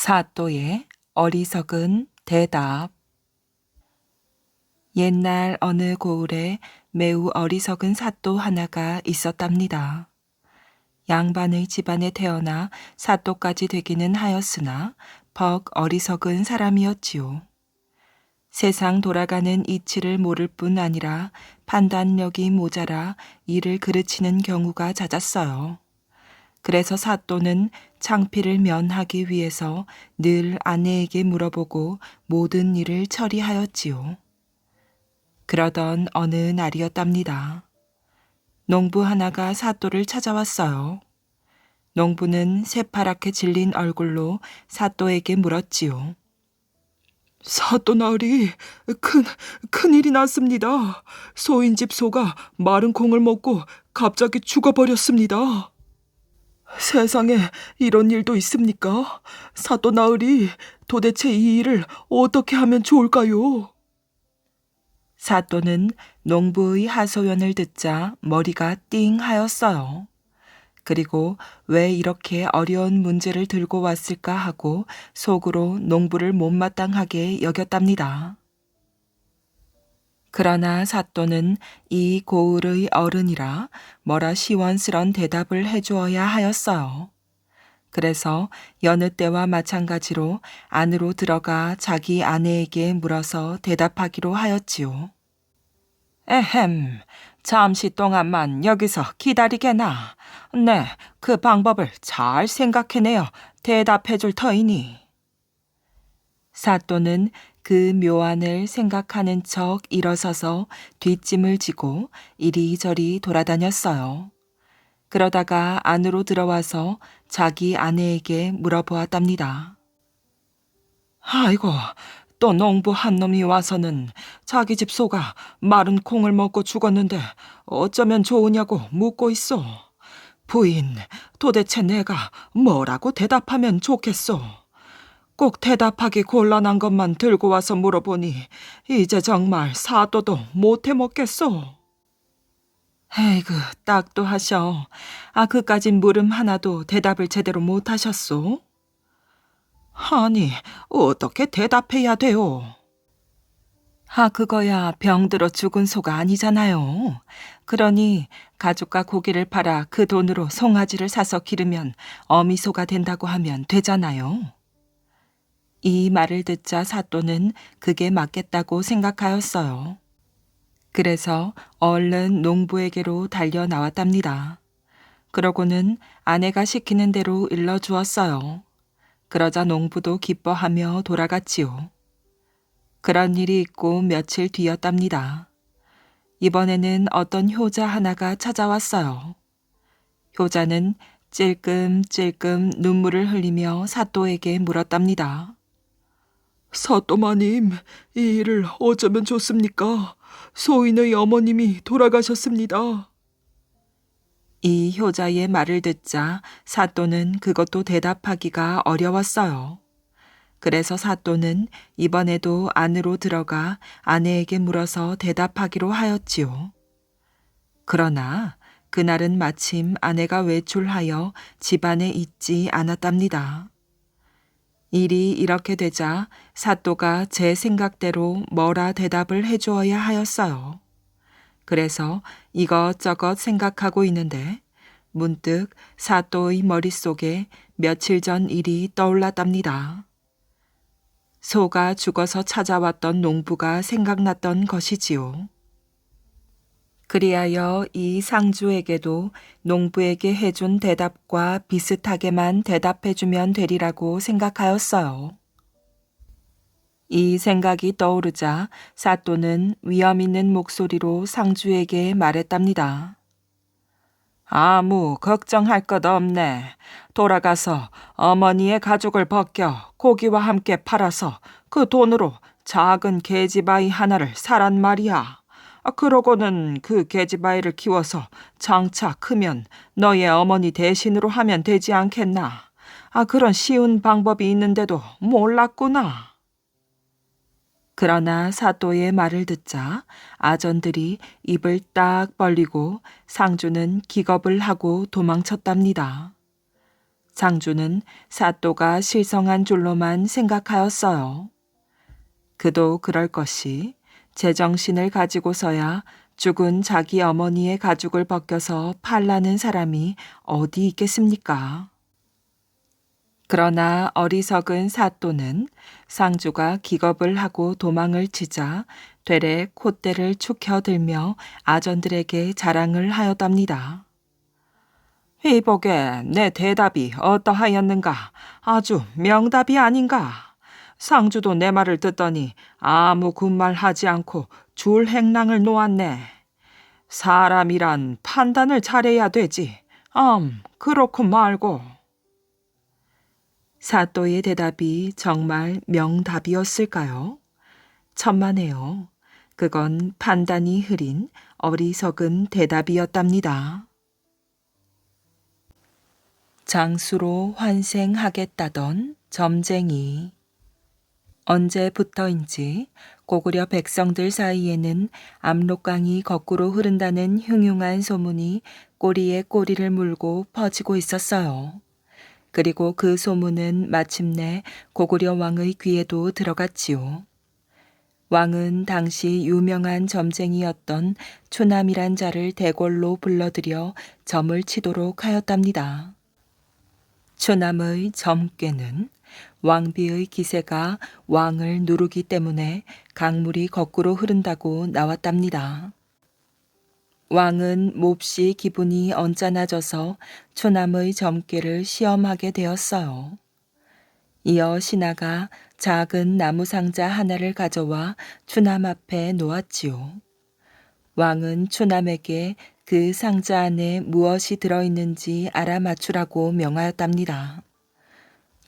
사또의 어리석은 대답. 옛날 어느 고을에 매우 어리석은 사또 하나가 있었답니다. 양반의 집안에 태어나 사또까지 되기는 하였으나 벅 어리석은 사람이었지요. 세상 돌아가는 이치를 모를 뿐 아니라 판단력이 모자라 일을 그르치는 경우가 잦았어요. 그래서 사또는 창피를 면하기 위해서 늘 아내에게 물어보고 모든 일을 처리하였지요. 그러던 어느 날이었답니다. 농부 하나가 사또를 찾아왔어요. 농부는 새파랗게 질린 얼굴로 사또에게 물었지요. 사또 나으리, 큰일이 났습니다. 소인집 소가 마른 콩을 먹고 갑자기 죽어버렸습니다. 세상에 이런 일도 있습니까? 사또 나으리, 도대체 이 일을 어떻게 하면 좋을까요? 사또는 농부의 하소연을 듣자 머리가 띵 하였어요. 그리고 왜 이렇게 어려운 문제를 들고 왔을까 하고 속으로 농부를 못마땅하게 여겼답니다. 그러나 사또는 이 고을의 어른이라 뭐라 시원스런 대답을 해주어야 하였어요. 그래서 여느 때와 마찬가지로 안으로 들어가 자기 아내에게 물어서 대답하기로 하였지요. 에헴, 잠시 동안만 여기서 기다리게나. 네, 그 방법을 잘 생각해내어 대답해 줄 터이니. 사또는 그 묘안을 생각하는 척 일어서서 뒷짐을 지고 이리저리 돌아다녔어요. 그러다가 안으로 들어와서 자기 아내에게 물어보았답니다. 아이고, 또 농부 한 놈이 와서는 자기 집 소가 마른 콩을 먹고 죽었는데 어쩌면 좋으냐고 묻고 있어. 부인, 도대체 내가 뭐라고 대답하면 좋겠소? 꼭 대답하기 곤란한 것만 들고 와서 물어보니 이제 정말 사또도 못해 먹겠소. 에이그, 딱도 하셔. 그까진 물음 하나도 대답을 제대로 못하셨소? 아니, 어떻게 대답해야 돼요? 그거야 병들어 죽은 소가 아니잖아요. 그러니 가죽과 고기를 팔아 그 돈으로 송아지를 사서 기르면 어미소가 된다고 하면 되잖아요. 이 말을 듣자 사또는 그게 맞겠다고 생각하였어요. 그래서 얼른 농부에게로 달려 나왔답니다. 그러고는 아내가 시키는 대로 일러주었어요. 그러자 농부도 기뻐하며 돌아갔지요. 그런 일이 있고 며칠 뒤였답니다. 이번에는 어떤 효자 하나가 찾아왔어요. 효자는 찔끔찔끔 눈물을 흘리며 사또에게 물었답니다. 사또마님, 이 일을 어쩌면 좋습니까? 소인의 어머님이 돌아가셨습니다. 이 효자의 말을 듣자 사또는 그것도 대답하기가 어려웠어요. 그래서 사또는 이번에도 안으로 들어가 아내에게 물어서 대답하기로 하였지요. 그러나 그날은 마침 아내가 외출하여 집안에 있지 않았답니다. 일이 이렇게 되자 사또가 제 생각대로 뭐라 대답을 해주어야 하였어요. 그래서 이것저것 생각하고 있는데 문득 사또의 머릿속에 며칠 전 일이 떠올랐답니다. 소가 죽어서 찾아왔던 농부가 생각났던 것이지요. 그리하여 이 상주에게도 농부에게 해준 대답과 비슷하게만 대답해주면 되리라고 생각하였어요. 이 생각이 떠오르자 사또는 위험 있는 목소리로 상주에게 말했답니다. 아무 걱정할 것 없네. 돌아가서 어머니의 가죽을 벗겨 고기와 함께 팔아서 그 돈으로 작은 계집아이 하나를 사란 말이야. 그러고는 그 계집아이를 키워서 장차 크면 너의 어머니 대신으로 하면 되지 않겠나. 그런 쉬운 방법이 있는데도 몰랐구나. 그러나 사또의 말을 듣자 아전들이 입을 딱 벌리고 상주는 기겁을 하고 도망쳤답니다. 상주는 사또가 실성한 줄로만 생각하였어요. 그도 그럴 것이 제정신을 가지고서야 죽은 자기 어머니의 가죽을 벗겨서 팔라는 사람이 어디 있겠습니까? 그러나 어리석은 사또는 상주가 기겁을 하고 도망을 치자 되레 콧대를 축혀들며 아전들에게 자랑을 하였답니다. 이보게 내 대답이 어떠하였는가? 아주 명답이 아닌가? 상주도 내 말을 듣더니 아무 군말하지 않고 줄행랑을 놓았네. 사람이란 판단을 잘해야 되지. 그렇고 말고. 사또의 대답이 정말 명답이었을까요? 천만에요. 그건 판단이 흐린 어리석은 대답이었답니다. 장수로 환생하겠다던 점쟁이. 언제부터인지 고구려 백성들 사이에는 압록강이 거꾸로 흐른다는 흉흉한 소문이 꼬리에 꼬리를 물고 퍼지고 있었어요. 그리고 그 소문은 마침내 고구려 왕의 귀에도 들어갔지요. 왕은 당시 유명한 점쟁이였던 초남이란 자를 대궐로 불러들여 점을 치도록 하였답니다. 초남의 점괘는 왕비의 기세가 왕을 누르기 때문에 강물이 거꾸로 흐른다고 나왔답니다. 왕은 몹시 기분이 언짢아져서 초남의 점괘를 시험하게 되었어요. 이어 신하가 작은 나무 상자 하나를 가져와 초남 앞에 놓았지요. 왕은 초남에게 그 상자 안에 무엇이 들어있는지 알아맞추라고 명하였답니다.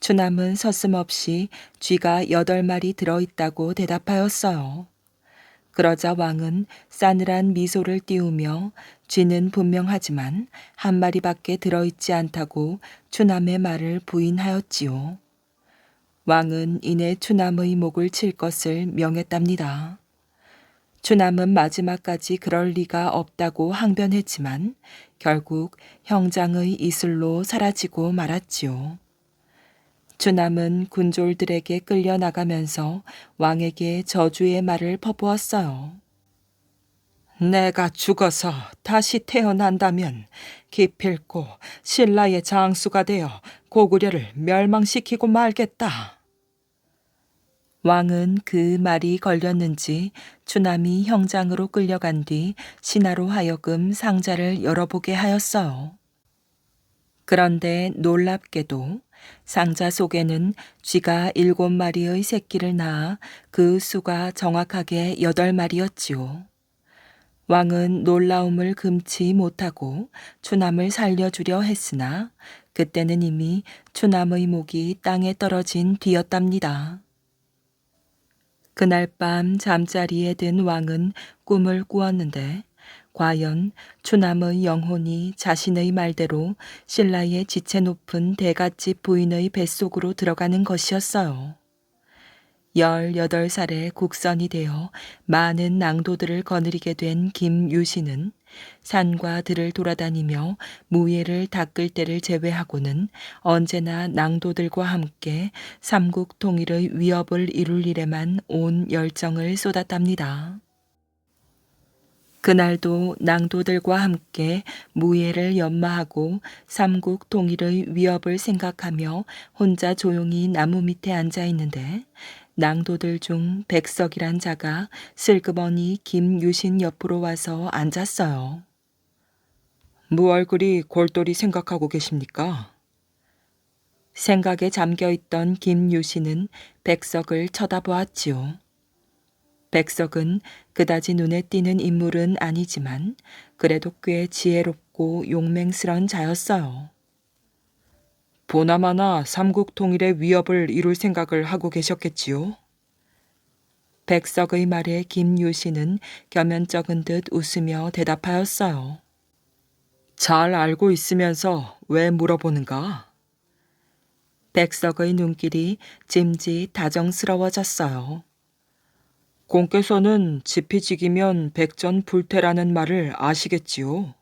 초남은 서슴없이 쥐가 8마리 들어있다고 대답하였어요. 그러자 왕은 싸늘한 미소를 띄우며 쥐는 분명하지만 1마리밖에 들어있지 않다고 초남의 말을 부인하였지요. 왕은 이내 초남의 목을 칠 것을 명했답니다. 초남은 마지막까지 그럴 리가 없다고 항변했지만 결국 형장의 이슬로 사라지고 말았지요. 초남은 군졸들에게 끌려나가면서 왕에게 저주의 말을 퍼부었어요. 내가 죽어서 다시 태어난다면 기필코 신라의 장수가 되어 고구려를 멸망시키고 말겠다. 왕은 그 말이 걸렸는지 초남이 형장으로 끌려간 뒤 신하로 하여금 상자를 열어보게 하였어요. 그런데 놀랍게도 상자 속에는 쥐가 7마리의 새끼를 낳아 그 수가 정확하게 8마리였지요. 왕은 놀라움을 금치 못하고 초남을 살려주려 했으나 그때는 이미 초남의 목이 땅에 떨어진 뒤였답니다. 그날 밤 잠자리에 든 왕은 꿈을 꾸었는데 과연 초남의 영혼이 자신의 말대로 신라의 지체 높은 대갓집 부인의 뱃속으로 들어가는 것이었어요. 18살에 국선이 되어 많은 낭도들을 거느리게 된 김유신은 산과 들을 돌아다니며 무예를 닦을 때를 제외하고는 언제나 낭도들과 함께 삼국 통일의 위협을 이룰 일에만 온 열정을 쏟았답니다. 그날도 낭도들과 함께 무예를 연마하고 삼국 통일의 위협을 생각하며 혼자 조용히 나무 밑에 앉아 있는데 낭도들 중 백석이란 자가 슬그머니 김유신 옆으로 와서 앉았어요. 무얼 그리 골똘히 생각하고 계십니까? 생각에 잠겨있던 김유신은 백석을 쳐다보았지요. 백석은 그다지 눈에 띄는 인물은 아니지만 그래도 꽤 지혜롭고 용맹스런 자였어요. 보나마나 삼국 통일의 위협을 이룰 생각을 하고 계셨겠지요. 백석의 말에 김유신은 겸연쩍은 듯 웃으며 대답하였어요. 잘 알고 있으면서 왜 물어보는가? 백석의 눈길이 짐짓 다정스러워졌어요. 공께서는 지피지기면 백전불태라는 말을 아시겠지요?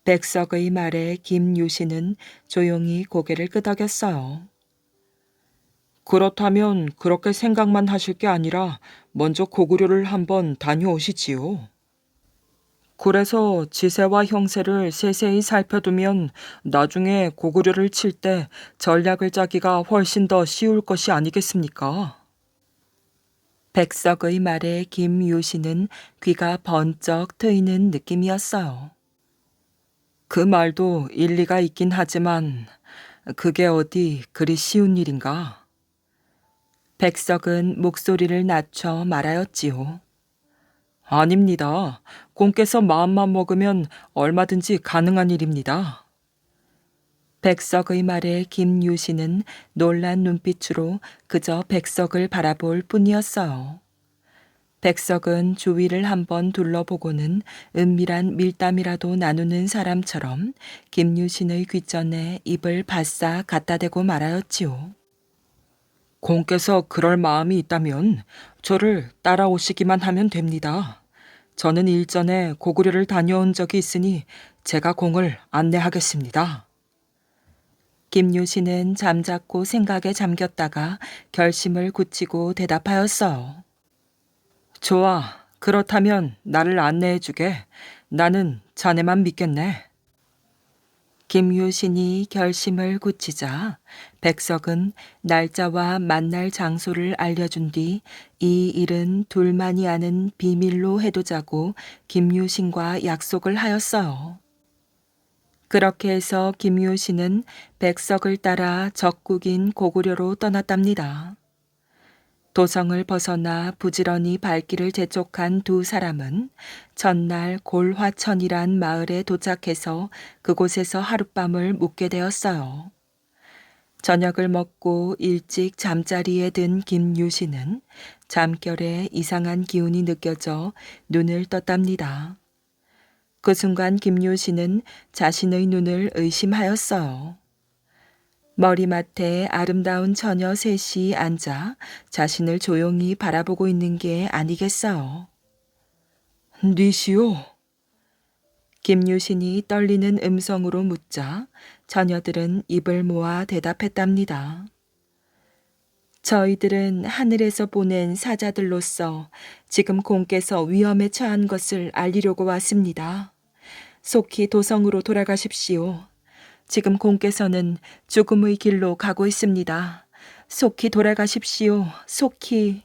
백석의 말에 김유신은 조용히 고개를 끄덕였어요. 그렇다면 그렇게 생각만 하실 게 아니라 먼저 고구려를 한번 다녀오시지요. 그래서 지세와 형세를 세세히 살펴두면 나중에 고구려를 칠 때 전략을 짜기가 훨씬 더 쉬울 것이 아니겠습니까? 백석의 말에 김유신은 귀가 번쩍 트이는 느낌이었어요. 그 말도 일리가 있긴 하지만 그게 어디 그리 쉬운 일인가? 백석은 목소리를 낮춰 말하였지요. 아닙니다. 공께서 마음만 먹으면 얼마든지 가능한 일입니다. 백석의 말에 김유신은 놀란 눈빛으로 그저 백석을 바라볼 뿐이었어요. 백석은 주위를 한번 둘러보고는 은밀한 밀담이라도 나누는 사람처럼 김유신의 귓전에 입을 바싹 갖다 대고 말하였지요. 공께서 그럴 마음이 있다면 저를 따라오시기만 하면 됩니다. 저는 일전에 고구려를 다녀온 적이 있으니 제가 공을 안내하겠습니다. 김유신은 잠자코 생각에 잠겼다가 결심을 굳히고 대답하였어요. 좋아. 그렇다면 나를 안내해주게. 나는 자네만 믿겠네. 김유신이 결심을 굳히자 백석은 날짜와 만날 장소를 알려준 뒤 이 일은 둘만이 아는 비밀로 해두자고 김유신과 약속을 하였어요. 그렇게 해서 김유신은 백석을 따라 적국인 고구려로 떠났답니다. 도성을 벗어나 부지런히 발길을 재촉한 두 사람은 전날 골화천이란 마을에 도착해서 그곳에서 하룻밤을 묵게 되었어요. 저녁을 먹고 일찍 잠자리에 든 김유신은 잠결에 이상한 기운이 느껴져 눈을 떴답니다. 그 순간 김유신은 자신의 눈을 의심하였어요. 머리맡에 아름다운 처녀 셋이 앉아 자신을 조용히 바라보고 있는 게 아니겠어요. 니시오? 김유신이 떨리는 음성으로 묻자 처녀들은 입을 모아 대답했답니다. 저희들은 하늘에서 보낸 사자들로서 지금 공께서 위험에 처한 것을 알리려고 왔습니다. 속히 도성으로 돌아가십시오. 지금 공께서는 죽음의 길로 가고 있습니다. 속히 돌아가십시오. 속히.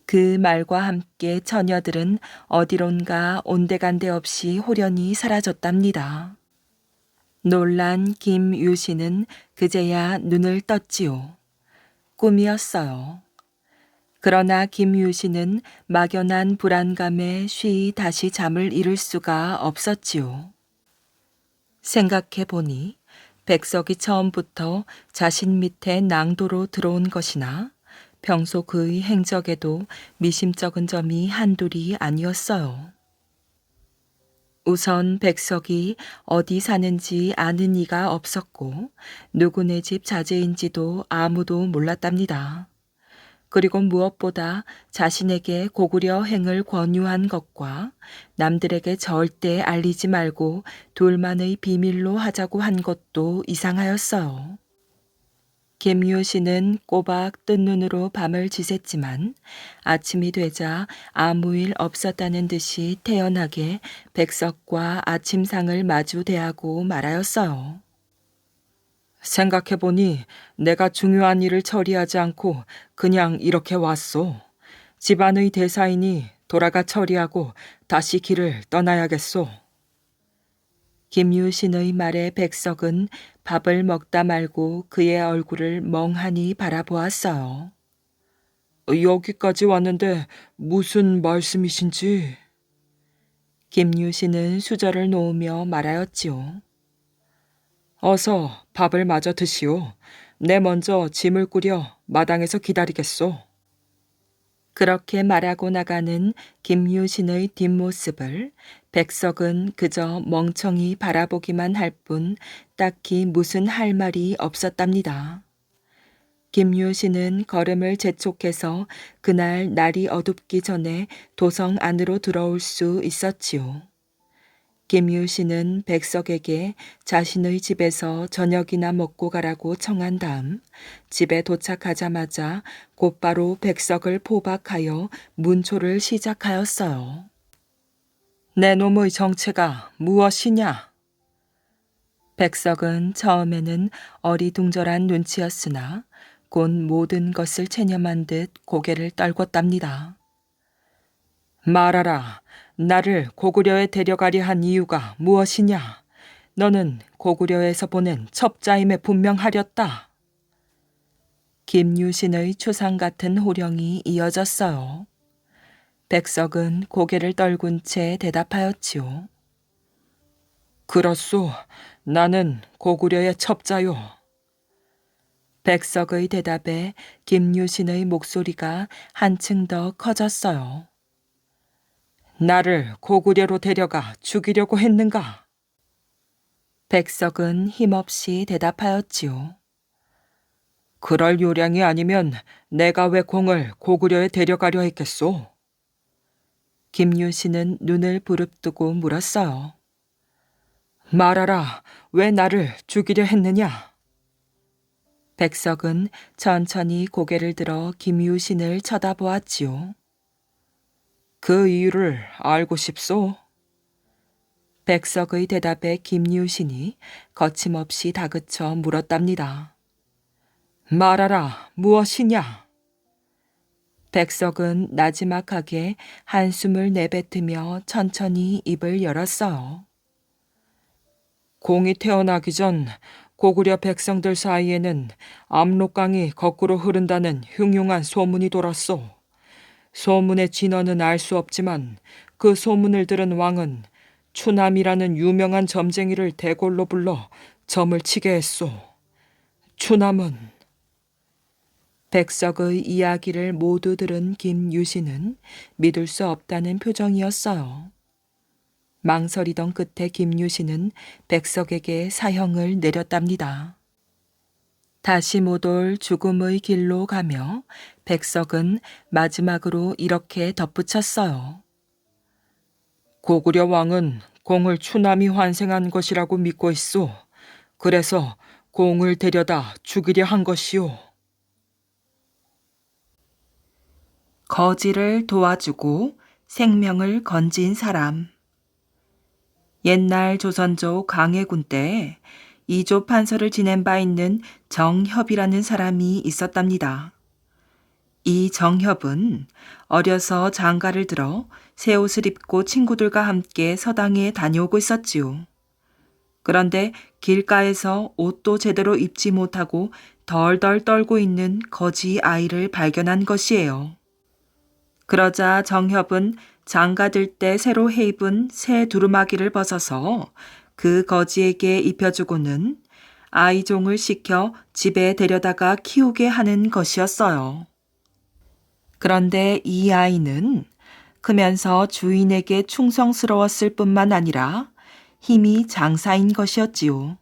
그 말과 함께 처녀들은 어디론가 온데간데 없이 호련히 사라졌답니다. 놀란 김유신은 그제야 눈을 떴지요. 꿈이었어요. 그러나 김유신은 막연한 불안감에 쉬이 다시 잠을 이룰 수가 없었지요. 생각해보니 백석이 처음부터 자신 밑에 낭도로 들어온 것이나 평소 그의 행적에도 미심쩍은 점이 한둘이 아니었어요. 우선 백석이 어디 사는지 아는 이가 없었고 누구네 집 자제인지도 아무도 몰랐답니다. 그리고 무엇보다 자신에게 고구려 행을 권유한 것과 남들에게 절대 알리지 말고 둘만의 비밀로 하자고 한 것도 이상하였어요. 김유신은 꼬박 뜬 눈으로 밤을 지샜지만 아침이 되자 아무 일 없었다는 듯이 태연하게 백석과 아침상을 마주 대하고 말하였어요. 생각해보니 내가 중요한 일을 처리하지 않고 그냥 이렇게 왔소. 집안의 대사이니 돌아가 처리하고 다시 길을 떠나야겠소. 김유신의 말에 백석은 밥을 먹다 말고 그의 얼굴을 멍하니 바라보았어요. 여기까지 왔는데 무슨 말씀이신지. 김유신은 수저를 놓으며 말하였지요. 어서 밥을 마저 드시오. 내 먼저 짐을 꾸려 마당에서 기다리겠소. 그렇게 말하고 나가는 김유신의 뒷모습을 백석은 그저 멍청이 바라보기만 할 뿐 딱히 무슨 할 말이 없었답니다. 김유신은 걸음을 재촉해서 그날 날이 어둡기 전에 도성 안으로 들어올 수 있었지요. 김유신은 백석에게 자신의 집에서 저녁이나 먹고 가라고 청한 다음 집에 도착하자마자 곧바로 백석을 포박하여 문초를 시작하였어요. 내 놈의 정체가 무엇이냐? 백석은 처음에는 어리둥절한 눈치였으나 곧 모든 것을 체념한 듯 고개를 떨궜답니다. 말하라. 나를 고구려에 데려가려 한 이유가 무엇이냐? 너는 고구려에서 보낸 첩자임에 분명하렸다. 김유신의 추상 같은 호령이 이어졌어요. 백석은 고개를 떨군 채 대답하였지요. 그렇소. 나는 고구려의 첩자요. 백석의 대답에 김유신의 목소리가 한층 더 커졌어요. 나를 고구려로 데려가 죽이려고 했는가? 백석은 힘없이 대답하였지요. 그럴 요량이 아니면 내가 왜 공을 고구려에 데려가려 했겠소? 김유신은 눈을 부릅뜨고 물었어요. 말하라. 왜 나를 죽이려 했느냐? 백석은 천천히 고개를 들어 김유신을 쳐다보았지요. 그 이유를 알고 싶소? 백석의 대답에 김유신이 거침없이 다그쳐 물었답니다. 말하라, 무엇이냐? 백석은 나지막하게 한숨을 내뱉으며 천천히 입을 열었어요. 공이 태어나기 전 고구려 백성들 사이에는 압록강이 거꾸로 흐른다는 흉흉한 소문이 돌았소. 소문의 진언은 알 수 없지만 그 소문을 들은 왕은 추남이라는 유명한 점쟁이를 대궐로 불러 점을 치게 했소. 추남은 백석의 이야기를 모두 들은 김유신은 믿을 수 없다는 표정이었어요. 망설이던 끝에 김유신은 백석에게 사형을 내렸답니다. 다시 못 올 죽음의 길로 가며 백석은 마지막으로 이렇게 덧붙였어요. 고구려 왕은 공을 추남이 환생한 것이라고 믿고 있소. 그래서 공을 데려다 죽이려 한 것이오. 거지를 도와주고 생명을 건진 사람. 옛날 조선조 강해군 때 이조 판서를 지낸 바 있는 정협이라는 사람이 있었답니다. 이 정협은 어려서 장가를 들어 새 옷을 입고 친구들과 함께 서당에 다녀오고 있었지요. 그런데 길가에서 옷도 제대로 입지 못하고 덜덜 떨고 있는 거지 아이를 발견한 것이에요. 그러자 정협은 장가들 때 새로 해입은 새 두루마기를 벗어서 그 거지에게 입혀주고는 아이종을 시켜 집에 데려다가 키우게 하는 것이었어요. 그런데 이 아이는 크면서 주인에게 충성스러웠을 뿐만 아니라 힘이 장사인 것이었지요.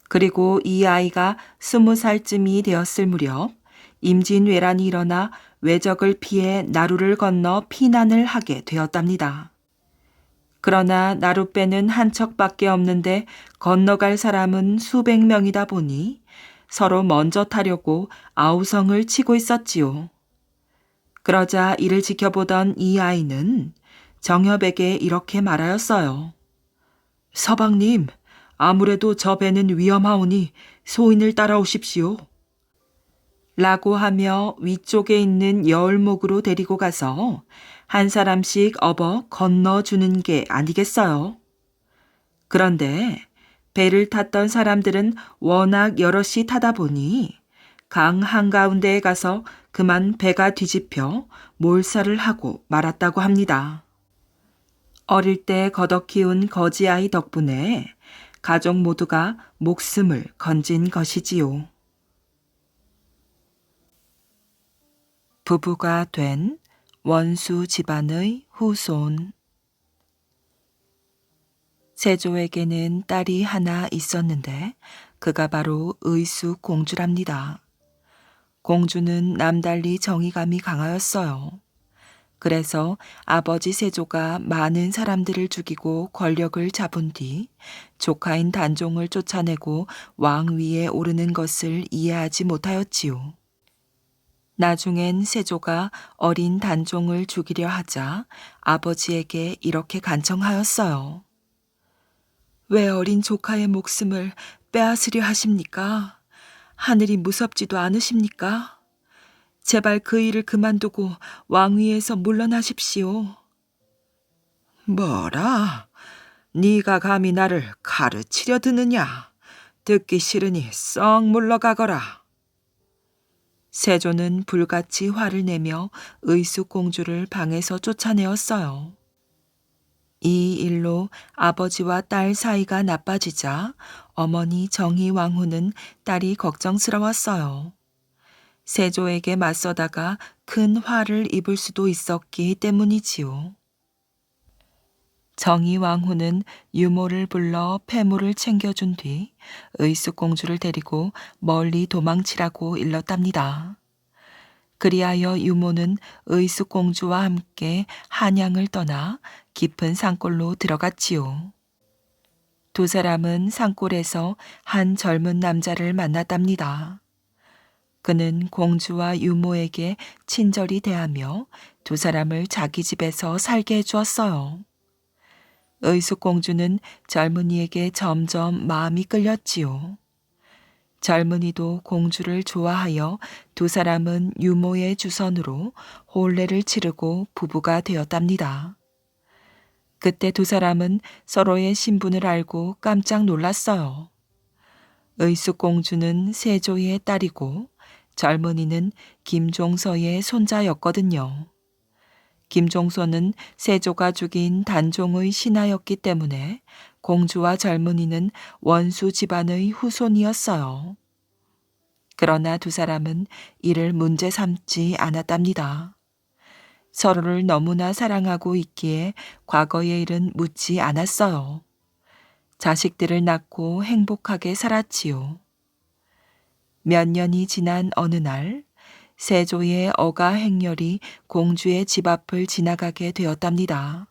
그리고 이 아이가 20살쯤이 되었을 무렵 임진왜란이 일어나 외적을 피해 나루를 건너 피난을 하게 되었답니다. 그러나 나룻배는 한 척밖에 없는데 건너갈 사람은 수백 명이다 보니 서로 먼저 타려고 아우성을 치고 있었지요. 그러자 이를 지켜보던 이 아이는 정협에게 이렇게 말하였어요. 서방님, 아무래도 저 배는 위험하오니 소인을 따라오십시오. 라고 하며 위쪽에 있는 여울목으로 데리고 가서 한 사람씩 업어 건너주는 게 아니겠어요. 그런데 배를 탔던 사람들은 워낙 여럿이 타다 보니 강 한가운데에 가서 그만 배가 뒤집혀 몰살을 하고 말았다고 합니다. 어릴 때 걷어 키운 거지아이 덕분에 가족 모두가 목숨을 건진 것이지요. 부부가 된 원수 집안의 후손. 세조에게는 딸이 하나 있었는데 그가 바로 의수 공주랍니다. 공주는 남달리 정의감이 강하였어요. 그래서 아버지 세조가 많은 사람들을 죽이고 권력을 잡은 뒤 조카인 단종을 쫓아내고 왕위에 오르는 것을 이해하지 못하였지요. 나중엔 세조가 어린 단종을 죽이려 하자 아버지에게 이렇게 간청하였어요. 왜 어린 조카의 목숨을 빼앗으려 하십니까? 하늘이 무섭지도 않으십니까? 제발 그 일을 그만두고 왕위에서 물러나십시오. 뭐라? 네가 감히 나를 가르치려 드느냐? 듣기 싫으니 썩 물러가거라. 세조는 불같이 화를 내며 의숙공주를 방에서 쫓아내었어요. 이 일로 아버지와 딸 사이가 나빠지자 어머니 정희왕후는 딸이 걱정스러웠어요. 세조에게 맞서다가 큰 화를 입을 수도 있었기 때문이지요. 정희왕후는 유모를 불러 폐물을 챙겨준 뒤 의숙공주를 데리고 멀리 도망치라고 일렀답니다. 그리하여 유모는 의숙공주와 함께 한양을 떠나 깊은 산골로 들어갔지요. 두 사람은 산골에서 한 젊은 남자를 만났답니다. 그는 공주와 유모에게 친절히 대하며 두 사람을 자기 집에서 살게 해주었어요. 의숙공주는 젊은이에게 점점 마음이 끌렸지요. 젊은이도 공주를 좋아하여 두 사람은 유모의 주선으로 혼례를 치르고 부부가 되었답니다. 그때 두 사람은 서로의 신분을 알고 깜짝 놀랐어요. 의숙공주는 세조의 딸이고 젊은이는 김종서의 손자였거든요. 김종서는 세조가 죽인 단종의 신하였기 때문에 공주와 젊은이는 원수 집안의 후손이었어요. 그러나 두 사람은 이를 문제 삼지 않았답니다. 서로를 너무나 사랑하고 있기에 과거의 일은 묻지 않았어요. 자식들을 낳고 행복하게 살았지요. 몇 년이 지난 어느 날 세조의 어가 행렬이 공주의 집 앞을 지나가게 되었답니다.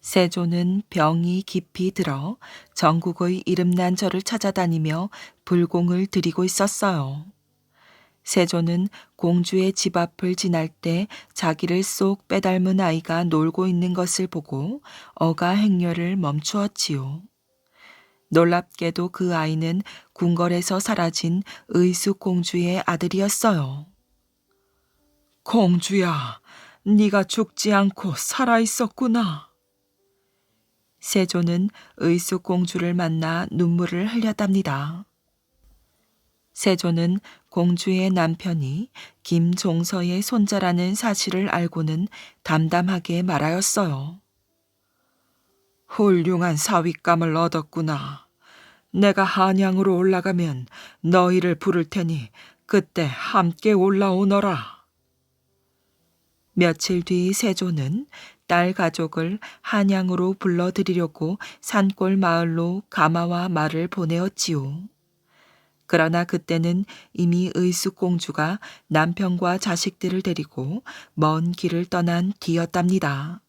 세조는 병이 깊이 들어 전국의 이름난 절을 찾아다니며 불공을 드리고 있었어요. 세조는 공주의 집 앞을 지날 때 자기를 쏙 빼닮은 아이가 놀고 있는 것을 보고 어가 행렬을 멈추었지요. 놀랍게도 그 아이는 궁궐에서 사라진 의숙공주의 아들이었어요. 공주야, 네가 죽지 않고 살아 있었구나. 세조는 의숙공주를 만나 눈물을 흘렸답니다. 세조는 공주의 남편이 김종서의 손자라는 사실을 알고는 담담하게 말하였어요. 훌륭한 사윗감을 얻었구나. 내가 한양으로 올라가면 너희를 부를 테니 그때 함께 올라오너라. 며칠 뒤 세조는 딸 가족을 한양으로 불러들이려고 산골 마을로 가마와 말을 보내었지요. 그러나 그때는 이미 의숙공주가 남편과 자식들을 데리고 먼 길을 떠난 뒤였답니다.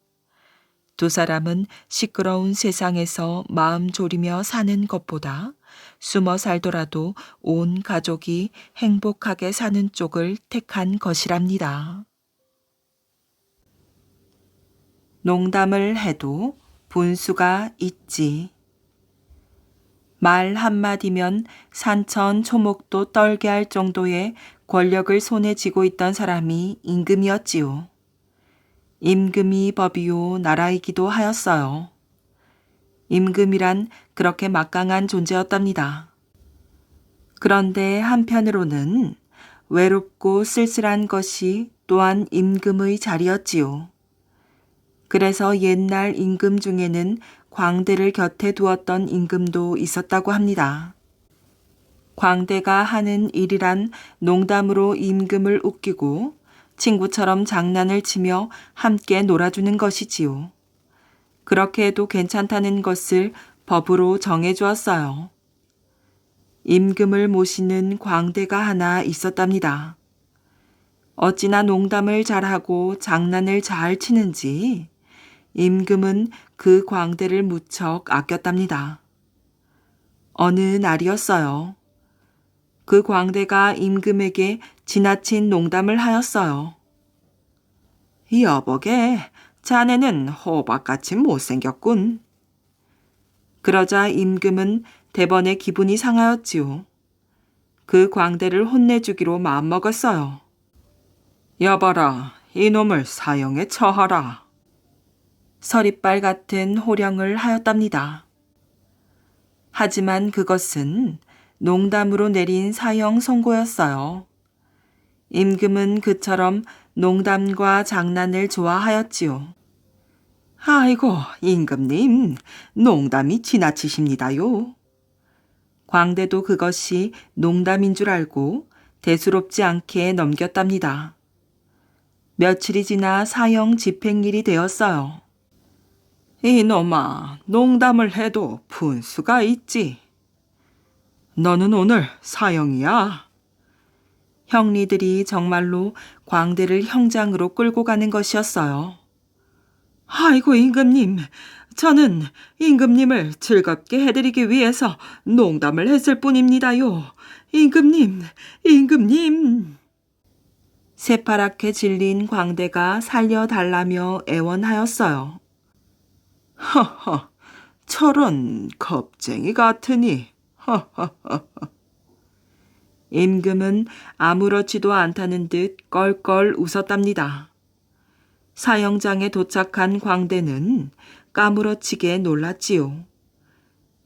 두 사람은 시끄러운 세상에서 마음 졸이며 사는 것보다 숨어 살더라도 온 가족이 행복하게 사는 쪽을 택한 것이랍니다. 농담을 해도 분수가 있지. 말 한마디면 산천 초목도 떨게 할 정도의 권력을 손에 쥐고 있던 사람이 임금이었지요. 임금이 법이요 나라이기도 하였어요. 임금이란 그렇게 막강한 존재였답니다. 그런데 한편으로는 외롭고 쓸쓸한 것이 또한 임금의 자리였지요. 그래서 옛날 임금 중에는 광대를 곁에 두었던 임금도 있었다고 합니다. 광대가 하는 일이란 농담으로 임금을 웃기고 친구처럼 장난을 치며 함께 놀아주는 것이지요. 그렇게 해도 괜찮다는 것을 법으로 정해주었어요. 임금을 모시는 광대가 하나 있었답니다. 어찌나 농담을 잘하고 장난을 잘 치는지 임금은 그 광대를 무척 아꼈답니다. 어느 날이었어요. 그 광대가 임금에게 지나친 농담을 하였어요. 여보게, 자네는 호박같이 못생겼군. 그러자 임금은 대번에 기분이 상하였지요. 그 광대를 혼내주기로 마음먹었어요. 여봐라, 이놈을 사형에 처하라. 서리빨 같은 호령을 하였답니다. 하지만 그것은 농담으로 내린 사형 선고였어요. 임금은 그처럼 농담과 장난을 좋아하였지요. 아이고, 임금님, 농담이 지나치십니다요. 광대도 그것이 농담인 줄 알고 대수롭지 않게 넘겼답니다. 며칠이 지나 사형 집행일이 되었어요. 이놈아, 농담을 해도 분수가 있지. 너는 오늘 사형이야. 형리들이 정말로 광대를 형장으로 끌고 가는 것이었어요. 아이고, 임금님, 저는 임금님을 즐겁게 해드리기 위해서 농담을 했을 뿐입니다요. 임금님, 임금님. 새파랗게 질린 광대가 살려달라며 애원하였어요. 허허, 저런 겁쟁이 같으니. 허허허. 임금은 아무렇지도 않다는 듯 껄껄 웃었답니다. 사형장에 도착한 광대는 까무러치게 놀랐지요.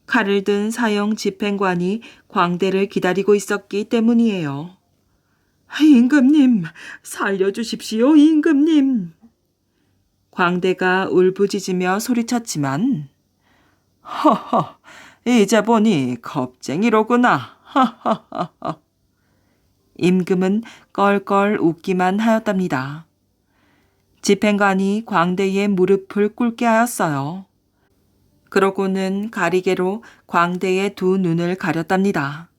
칼을 든 사형 집행관이 광대를 기다리고 있었기 때문이에요. 임금님, 살려주십시오, 임금님. 광대가 울부짖으며 소리쳤지만 허허, 이제 보니 겁쟁이로구나. 하하하하. 임금은 껄껄 웃기만 하였답니다. 집행관이 광대의 무릎을 꿇게 하였어요. 그러고는 가리개로 광대의 두 눈을 가렸답니다.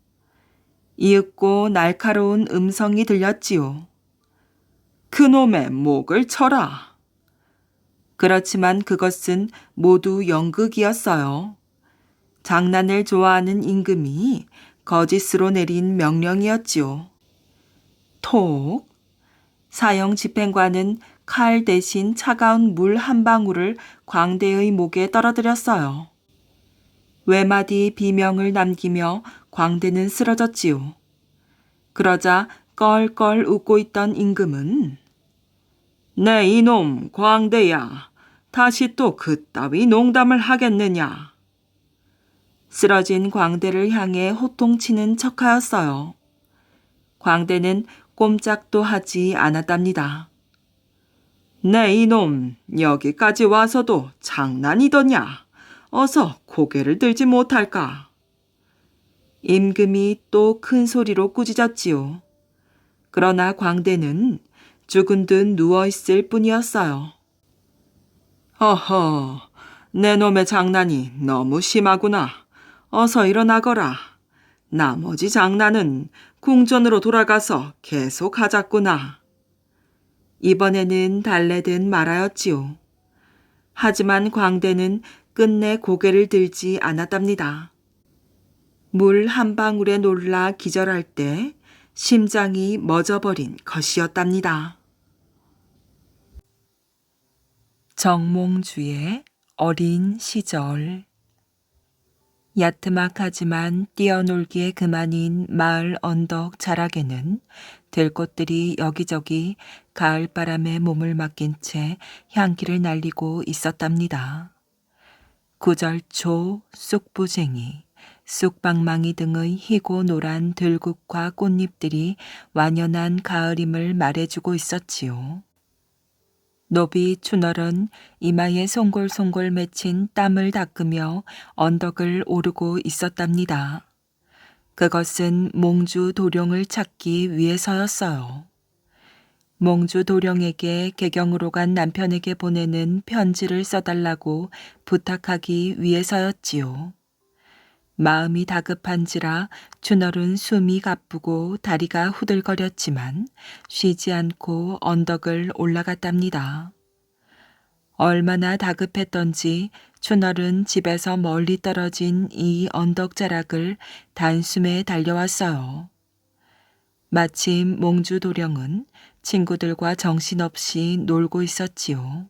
이윽고 날카로운 음성이 들렸지요. 그놈의 목을 쳐라. 그렇지만 그것은 모두 연극이었어요. 장난을 좋아하는 임금이 거짓으로 내린 명령이었지요. 톡! 사형 집행관은 칼 대신 차가운 물 한 방울을 광대의 목에 떨어뜨렸어요. 외마디 비명을 남기며 광대는 쓰러졌지요. 그러자 껄껄 웃고 있던 임금은 네 이놈 광대야, 다시 또 그따위 농담을 하겠느냐. 쓰러진 광대를 향해 호통치는 척하였어요. 광대는 꼼짝도 하지 않았답니다. 네 이놈, 여기까지 와서도 장난이더냐. 어서 고개를 들지 못할까. 임금이 또 큰 소리로 꾸짖었지요. 그러나 광대는 죽은 듯 누워있을 뿐이었어요. 어허, 내 놈의 장난이 너무 심하구나. 어서 일어나거라. 나머지 장난은 궁전으로 돌아가서 계속 하자꾸나. 이번에는 달래듯 말하였지요. 하지만 광대는 끝내 고개를 들지 않았답니다. 물 한 방울에 놀라 기절할 때 심장이 멎어버린 것이었답니다. 정몽주의 어린 시절. 야트막하지만 뛰어놀기에 그만인 마을 언덕 자락에는 들꽃들이 여기저기 가을바람에 몸을 맡긴 채 향기를 날리고 있었답니다. 구절초, 쑥부쟁이, 쑥방망이 등의 희고 노란 들국화 꽃잎들이 완연한 가을임을 말해주고 있었지요. 노비 추널은 이마에 송골송골 맺힌 땀을 닦으며 언덕을 오르고 있었답니다. 그것은 몽주 도령을 찾기 위해서였어요. 몽주 도령에게 개경으로 간 남편에게 보내는 편지를 써달라고 부탁하기 위해서였지요. 마음이 다급한지라 준월은 숨이 가쁘고 다리가 후들거렸지만 쉬지 않고 언덕을 올라갔답니다. 얼마나 다급했던지 준월은 집에서 멀리 떨어진 이 언덕자락을 단숨에 달려왔어요. 마침 몽주 도령은 친구들과 정신없이 놀고 있었지요.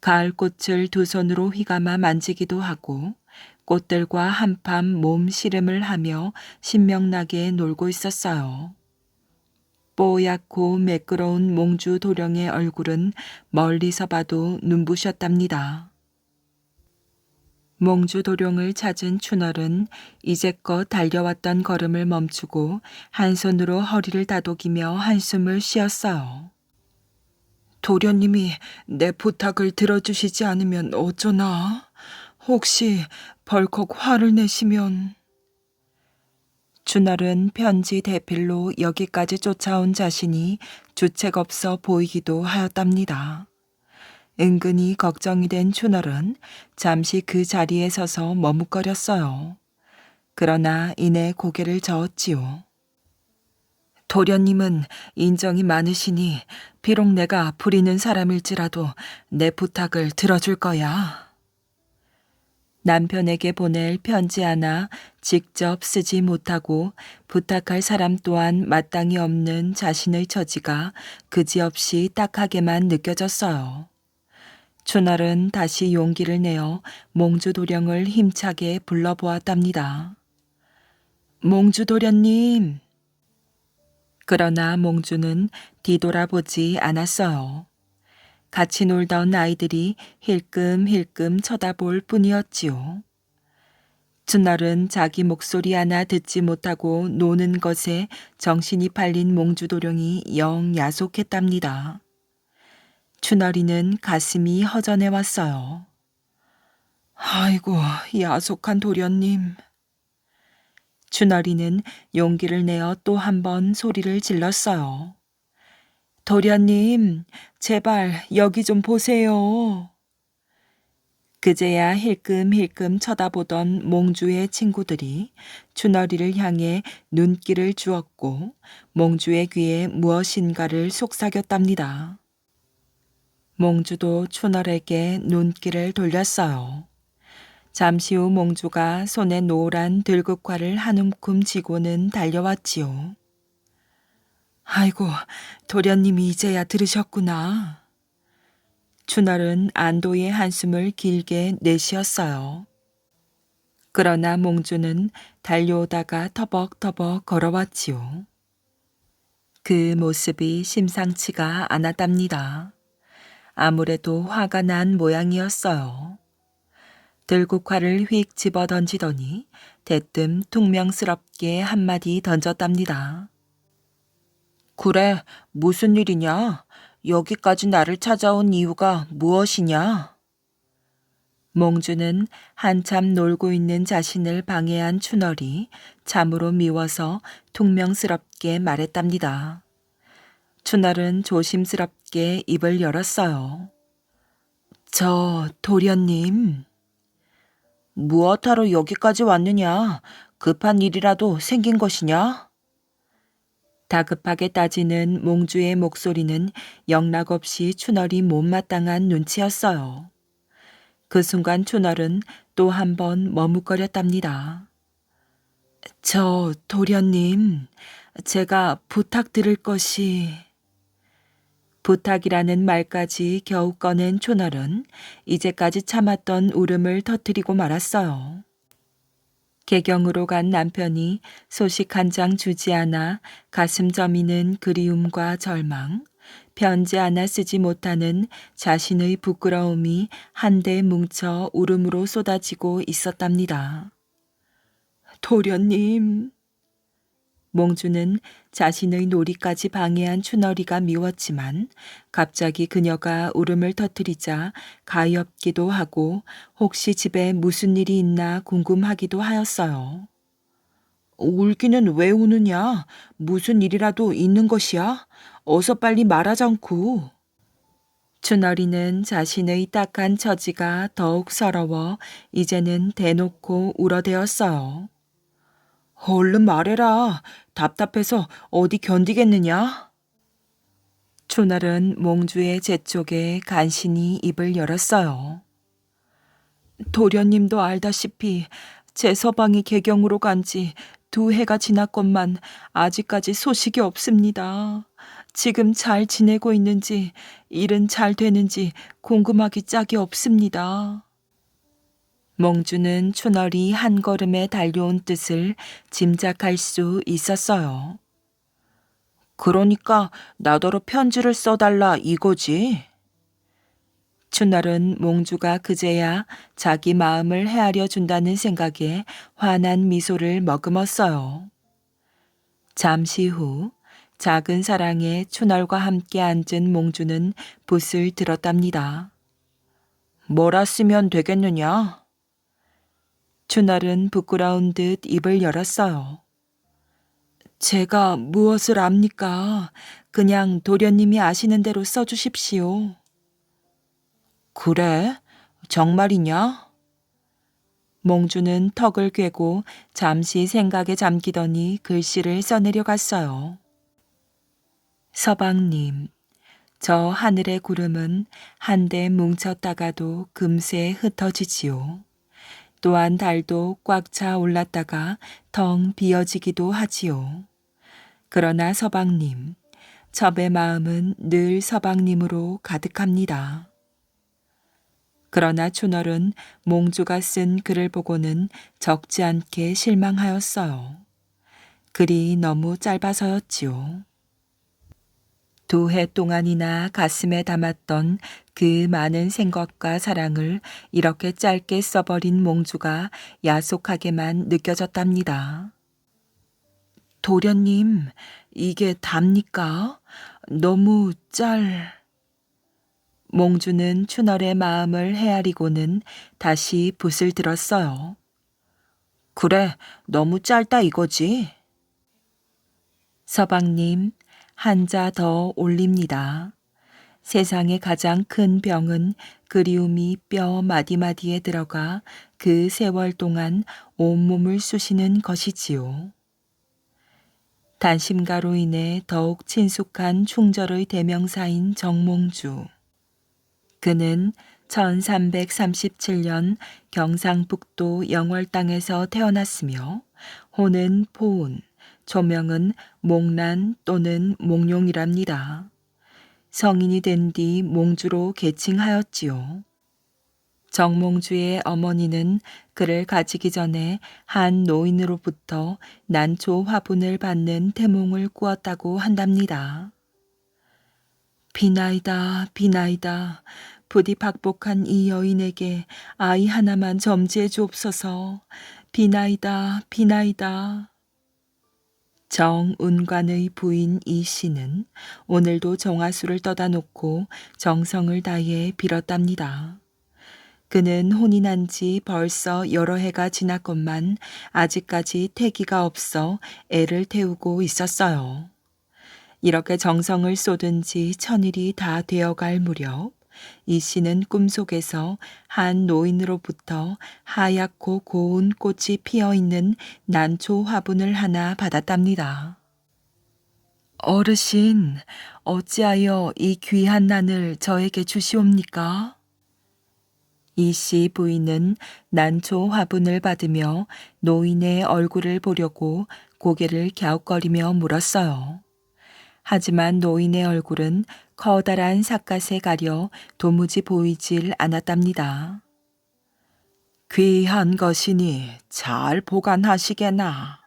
가을꽃을 두 손으로 휘감아 만지기도 하고 꽃들과 한밤 몸 씨름을 하며 신명나게 놀고 있었어요. 뽀얗고 매끄러운 몽주 도령의 얼굴은 멀리서 봐도 눈부셨답니다. 몽주 도령을 찾은 춘월은 이제껏 달려왔던 걸음을 멈추고 한 손으로 허리를 다독이며 한숨을 쉬었어요. 도련님이 내 부탁을 들어주시지 않으면 어쩌나? 혹시 벌컥 화를 내시면... 춘월은 편지 대필로 여기까지 쫓아온 자신이 주책 없어 보이기도 하였답니다. 은근히 걱정이 된 춘월은 잠시 그 자리에 서서 머뭇거렸어요. 그러나 이내 고개를 저었지요. 도련님은 인정이 많으시니 비록 내가 부리는 사람일지라도 내 부탁을 들어줄 거야. 남편에게 보낼 편지 하나 직접 쓰지 못하고 부탁할 사람 또한 마땅히 없는 자신의 처지가 그지없이 딱하게만 느껴졌어요. 춘월은 다시 용기를 내어 몽주 도령을 힘차게 불러보았답니다. 몽주 도련님. 그러나 몽주는 뒤돌아보지 않았어요. 같이 놀던 아이들이 힐끔힐끔 쳐다볼 뿐이었지요. 춘월은 자기 목소리 하나 듣지 못하고 노는 것에 정신이 팔린 몽주도령이 영 야속했답니다. 춘월이는 가슴이 허전해 왔어요. 아이고, 야속한 도련님. 춘월이는 용기를 내어 또 한 번 소리를 질렀어요. 도련님, 제발 여기 좀 보세요. 그제야 힐끔힐끔 쳐다보던 몽주의 친구들이 춘월이를 향해 눈길을 주었고 몽주의 귀에 무엇인가를 속삭였답니다. 몽주도 춘월에게 눈길을 돌렸어요. 잠시 후 몽주가 손에 노란 들국화를 한 움큼 쥐고는 달려왔지요. 아이고, 도련님이 이제야 들으셨구나. 춘월은 안도의 한숨을 길게 내쉬었어요. 그러나 몽주는 달려오다가 터벅터벅 걸어왔지요. 그 모습이 심상치가 않았답니다. 아무래도 화가 난 모양이었어요. 들국화를 휙 집어 던지더니 대뜸 퉁명스럽게 한마디 던졌답니다. 그래, 무슨 일이냐? 여기까지 나를 찾아온 이유가 무엇이냐? 몽주는 한참 놀고 있는 자신을 방해한 춘월이 참으로 미워서 퉁명스럽게 말했답니다. 춘월은 조심스럽게 입을 열었어요. 저 도련님. 무엇하러 여기까지 왔느냐? 급한 일이라도 생긴 것이냐? 다급하게 따지는 몽주의 목소리는 영락없이 춘월이 못마땅한 눈치였어요. 그 순간 춘월은 또 한 번 머뭇거렸답니다. 저 도련님, 제가 부탁드릴 것이... 부탁이라는 말까지 겨우 꺼낸 춘월은 이제까지 참았던 울음을 터뜨리고 말았어요. 개경으로 간 남편이 소식 한 장 주지 않아 가슴 저미는 그리움과 절망, 편지 하나 쓰지 못하는 자신의 부끄러움이 한데 뭉쳐 울음으로 쏟아지고 있었답니다. 도련님. 몽주는 자신의 놀이까지 방해한 춘월이가 미웠지만 갑자기 그녀가 울음을 터뜨리자 가엾기도 하고 혹시 집에 무슨 일이 있나 궁금하기도 하였어요. 울기는 왜 우느냐? 무슨 일이라도 있는 것이야? 어서 빨리 말하자않고. 춘어리는 자신의 딱한 처지가 더욱 서러워 이제는 대놓고 울어대었어요. 얼른 말해라. 답답해서 어디 견디겠느냐? 춘월은 몽주의 재촉에 간신히 입을 열었어요. 도련님도 알다시피 제 서방이 개경으로 간 지 2해가 지났건만 아직까지 소식이 없습니다. 지금 잘 지내고 있는지 일은 잘 되는지 궁금하기 짝이 없습니다. 몽주는 춘월이 한 걸음에 달려온 뜻을 짐작할 수 있었어요. 그러니까 나더러 편지를 써달라 이거지? 춘월은 몽주가 그제야 자기 마음을 헤아려 준다는 생각에 환한 미소를 머금었어요. 잠시 후 작은 사랑에 춘월과 함께 앉은 몽주는 붓을 들었답니다. 뭐라 쓰면 되겠느냐? 춘월은 부끄러운 듯 입을 열었어요. 제가 무엇을 압니까? 그냥 도련님이 아시는 대로 써주십시오. 그래? 정말이냐? 몽주는 턱을 꿰고 잠시 생각에 잠기더니 글씨를 써내려갔어요. 서방님, 저 하늘의 구름은 한데 뭉쳤다가도 금세 흩어지지요. 또한 달도 꽉 차 올랐다가 텅 비어지기도 하지요. 그러나 서방님, 첩의 마음은 늘 서방님으로 가득합니다. 그러나 춘월은 몽주가 쓴 글을 보고는 적지 않게 실망하였어요. 글이 너무 짧아서였지요. 2해 동안이나 가슴에 담았던 그 많은 생각과 사랑을 이렇게 짧게 써버린 몽주가 야속하게만 느껴졌답니다. 도련님, 이게 답니까? 너무 몽주는 춘월의 마음을 헤아리고는 다시 붓을 들었어요. 그래, 너무 짧다 이거지? 서방님, 한자 더 올립니다. 세상의 가장 큰 병은 그리움이 뼈 마디마디에 들어가 그 세월 동안 온몸을 쑤시는 것이지요. 단심가로 인해 더욱 친숙한 충절의 대명사인 정몽주. 그는 1337년 경상북도 영월 땅에서 태어났으며 호는 포운, 조명은 몽란 또는 몽룡이랍니다. 성인이 된 뒤 몽주로 계칭하였지요. 정몽주의 어머니는 그를 가지기 전에 한 노인으로부터 난초 화분을 받는 태몽을 꾸었다고 한답니다. 비나이다, 비나이다. 부디 박복한 이 여인에게 아이 하나만 점지해 주옵소서. 비나이다, 비나이다. 정운관의 부인 이 씨는 오늘도 정화수를 떠다 놓고 정성을 다해 빌었답니다. 그는 혼이 난 지 벌써 여러 해가 지났건만 아직까지 태기가 없어 애를 태우고 있었어요. 이렇게 정성을 쏟은 지 1000일이 다 되어갈 무렵 이 씨는 꿈속에서 한 노인으로부터 하얗고 고운 꽃이 피어있는 난초 화분을 하나 받았답니다. 어르신, 어찌하여 이 귀한 난을 저에게 주시옵니까? 이 씨 부인은 난초 화분을 받으며 노인의 얼굴을 보려고 고개를 갸웃거리며 물었어요. 하지만 노인의 얼굴은 커다란 삿갓에 가려 도무지 보이질 않았답니다. 귀한 것이니 잘 보관하시게나.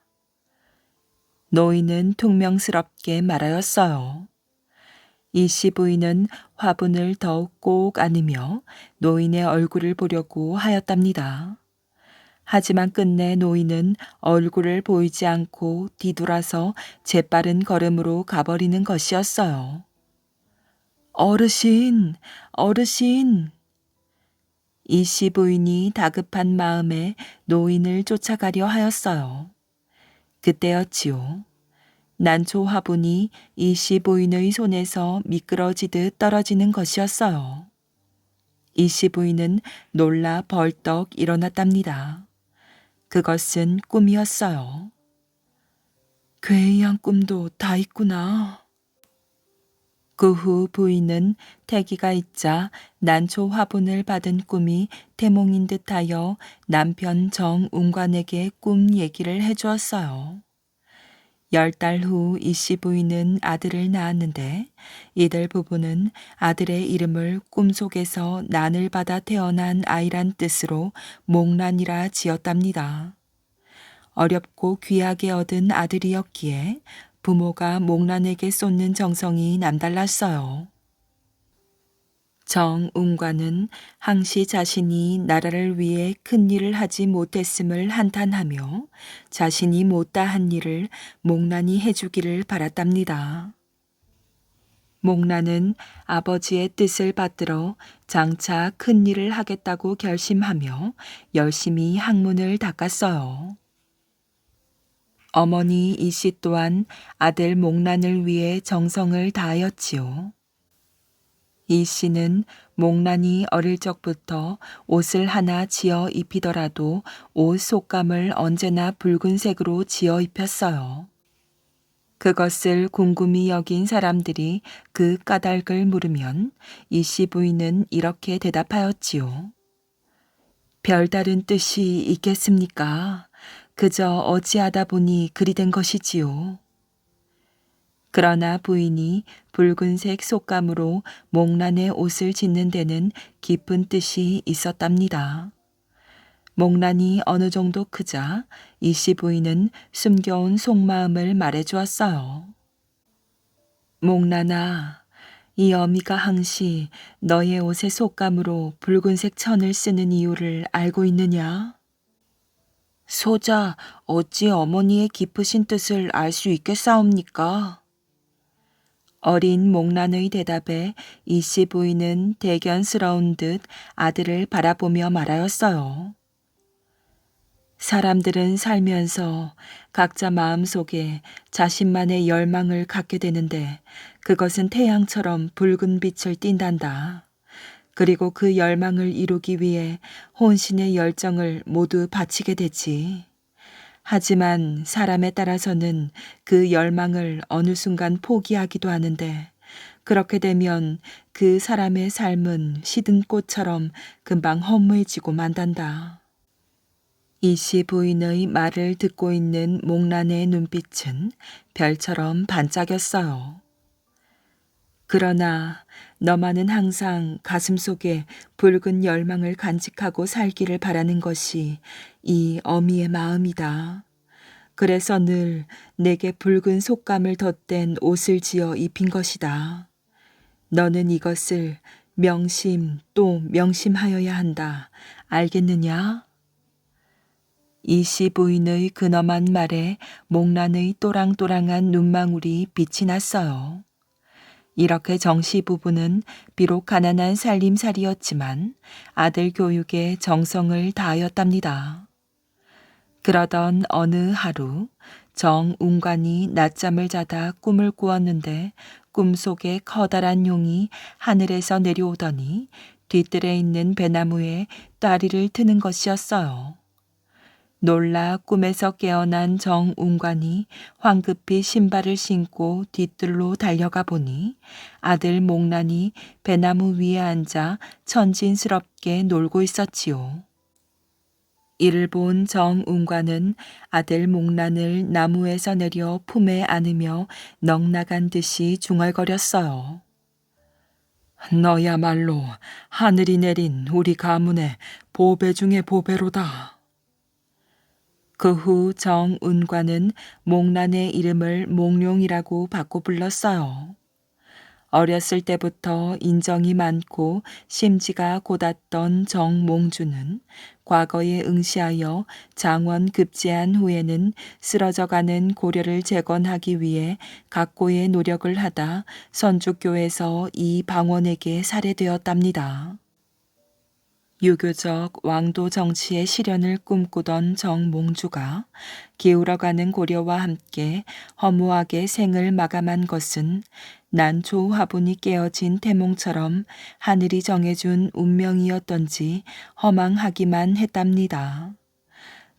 노인은 퉁명스럽게 말하였어요. 이 씨 부인은 화분을 더욱 꼭 안으며 노인의 얼굴을 보려고 하였답니다. 하지만 끝내 노인은 얼굴을 보이지 않고 뒤돌아서 재빠른 걸음으로 가버리는 것이었어요. 어르신, 어르신. 이 씨 부인이 다급한 마음에 노인을 쫓아가려 하였어요. 그때였지요. 난초 화분이 이씨 부인의 손에서 미끄러지듯 떨어지는 것이었어요. 이씨 부인은 놀라 벌떡 일어났답니다. 그것은 꿈이었어요. 괴이한 꿈도 다 있구나. 그 후 부인은 태기가 있자 난초 화분을 받은 꿈이 태몽인 듯하여 남편 정운관에게 꿈 얘기를 해주었어요. 10달 후 이씨 부인은 아들을 낳았는데 이들 부부는 아들의 이름을 꿈속에서 난을 받아 태어난 아이란 뜻으로 목란이라 지었답니다. 어렵고 귀하게 얻은 아들이었기에 부모가 목란에게 쏟는 정성이 남달랐어요. 정운관은 항시 자신이 나라를 위해 큰 일을 하지 못했음을 한탄하며 자신이 못다한 일을 목란이 해주기를 바랐답니다. 목란은 아버지의 뜻을 받들어 장차 큰 일을 하겠다고 결심하며 열심히 학문을 닦았어요. 어머니 이씨 또한 아들 목란을 위해 정성을 다하였지요. 이씨는 목란이 어릴 적부터 옷을 하나 지어 입히더라도 옷 속감을 언제나 붉은색으로 지어 입혔어요. 그것을 궁금히 여긴 사람들이 그 까닭을 물으면 이씨 부인은 이렇게 대답하였지요. 별다른 뜻이 있겠습니까? 그저 어찌하다 보니 그리 된 것이지요. 그러나 부인이 붉은색 속감으로 목란의 옷을 짓는 데는 깊은 뜻이 있었답니다. 목란이 어느 정도 크자 이씨 부인은 숨겨온 속마음을 말해주었어요. 목란아, 이 어미가 항시 너의 옷의 속감으로 붉은색 천을 쓰는 이유를 알고 있느냐? 소자, 어찌 어머니의 깊으신 뜻을 알 수 있겠사옵니까? 어린 목란의 대답에 이씨 부인은 대견스러운 듯 아들을 바라보며 말하였어요. 사람들은 살면서 각자 마음속에 자신만의 열망을 갖게 되는데 그것은 태양처럼 붉은 빛을 띈단다. 그리고 그 열망을 이루기 위해 혼신의 열정을 모두 바치게 되지. 하지만 사람에 따라서는 그 열망을 어느 순간 포기하기도 하는데 그렇게 되면 그 사람의 삶은 시든 꽃처럼 금방 허무해지고 만단다. 이씨 부인의 말을 듣고 있는 목란의 눈빛은 별처럼 반짝였어요. 그러나 너만은 항상 가슴속에 붉은 열망을 간직하고 살기를 바라는 것이 이 어미의 마음이다. 그래서 늘 내게 붉은 속감을 덧댄 옷을 지어 입힌 것이다. 너는 이것을 명심 또 명심하여야 한다. 알겠느냐? 이씨 부인의 근엄한 말에 목란의 또랑또랑한 눈망울이 빛이 났어요. 이렇게 정씨 부부는 비록 가난한 살림살이였지만 아들 교육에 정성을 다하였답니다. 그러던 어느 하루 정운관이 낮잠을 자다 꿈을 꾸었는데 꿈속에 커다란 용이 하늘에서 내려오더니 뒤뜰에 있는 배나무에 따리를 트는 것이었어요. 놀라 꿈에서 깨어난 정운관이 황급히 신발을 신고 뒤뜰로 달려가 보니 아들 목란이 배나무 위에 앉아 천진스럽게 놀고 있었지요. 이를 본 정운관은 아들 목란을 나무에서 내려 품에 안으며 넋나간 듯이 중얼거렸어요. 너야말로 하늘이 내린 우리 가문의 보배 중의 보배로다. 그 후 정운관은 목란의 이름을 몽룡이라고 바꿔 불렀어요. 어렸을 때부터 인정이 많고 심지가 곧았던 정몽주는 과거에 응시하여 장원 급제한 후에는 쓰러져가는 고려를 재건하기 위해 각고의 노력을 하다 선주교에서 이 방원에게 살해되었답니다. 유교적 왕도 정치의 실현을 꿈꾸던 정몽주가 기울어가는 고려와 함께 허무하게 생을 마감한 것은 난초 화분이 깨어진 태몽처럼 하늘이 정해준 운명이었던지 허망하기만 했답니다.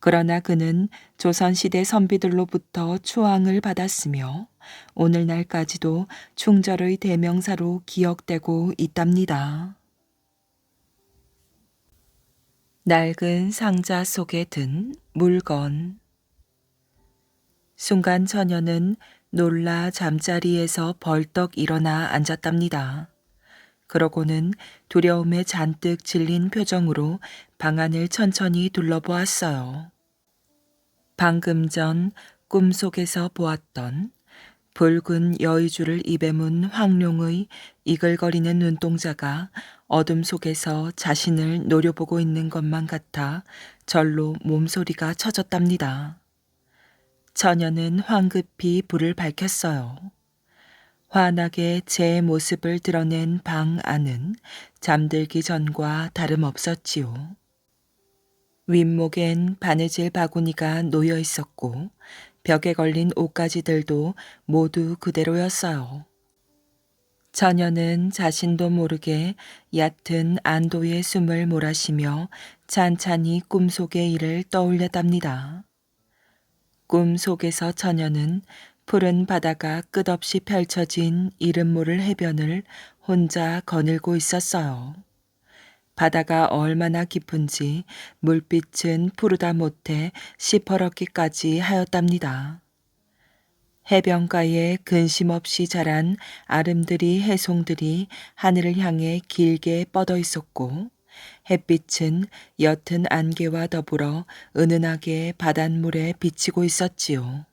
그러나 그는 조선시대 선비들로부터 추앙을 받았으며 오늘날까지도 충절의 대명사로 기억되고 있답니다. 낡은 상자 속에 든 물건. 순간 처녀는 놀라 잠자리에서 벌떡 일어나 앉았답니다. 그러고는 두려움에 잔뜩 질린 표정으로 방 안을 천천히 둘러보았어요. 방금 전 꿈속에서 보았던 붉은 여의주를 입에 문 황룡의 이글거리는 눈동자가 어둠 속에서 자신을 노려보고 있는 것만 같아 절로 몸소리가 쳐졌답니다. 처녀는 황급히 불을 밝혔어요. 환하게 제 모습을 드러낸 방 안은 잠들기 전과 다름없었지요. 윗목엔 바느질 바구니가 놓여 있었고 벽에 걸린 옷가지들도 모두 그대로였어요. 처녀는 자신도 모르게 얕은 안도의 숨을 몰아쉬며 찬찬히 꿈속의 일을 떠올렸답니다. 꿈속에서 처녀는 푸른 바다가 끝없이 펼쳐진 이름 모를 해변을 혼자 거닐고 있었어요. 바다가 얼마나 깊은지 물빛은 푸르다 못해 시퍼렇기까지 하였답니다. 해변가에 근심 없이 자란 아름드리 해송들이 하늘을 향해 길게 뻗어 있었고 햇빛은 옅은 안개와 더불어 은은하게 바닷물에 비치고 있었지요.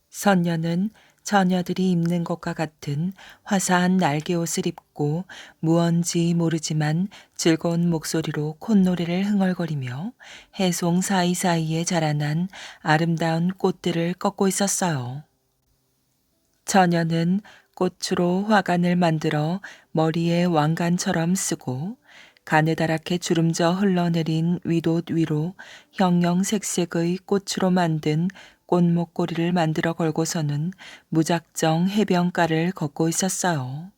선녀는 처녀들이 입는 것과 같은 화사한 날개옷을 입고 무언지 모르지만 즐거운 목소리로 콧노래를 흥얼거리며 해송 사이사이에 자라난 아름다운 꽃들을 꺾고 있었어요. 처녀는 꽃으로 화관을 만들어 머리에 왕관처럼 쓰고 가느다랗게 주름져 흘러내린 윗옷 위로 형형색색의 꽃으로 만든 꽃목걸이를 만들어 걸고서는 무작정 해변가를 걷고 있었어요.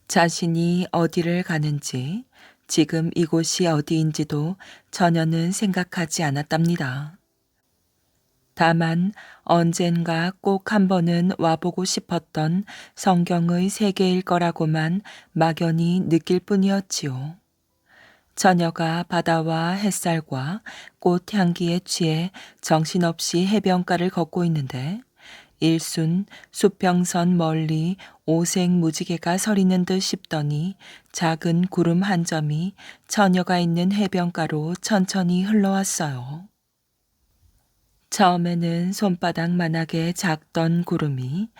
자신이 어디를 가는지, 지금 이곳이 어디인지도 처녀는 생각하지 않았답니다. 다만 언젠가 꼭 한 번은 와보고 싶었던 성경의 세계일 거라고만 막연히 느낄 뿐이었지요. 처녀가 바다와 햇살과 꽃 향기에 취해 정신없이 해변가를 걷고 있는데 일순 수평선 멀리 오색 무지개가 서리는 듯 싶더니 작은 구름 한 점이 처녀가 있는 해변가로 천천히 흘러왔어요. 처음에는 손바닥만하게 작던 구름이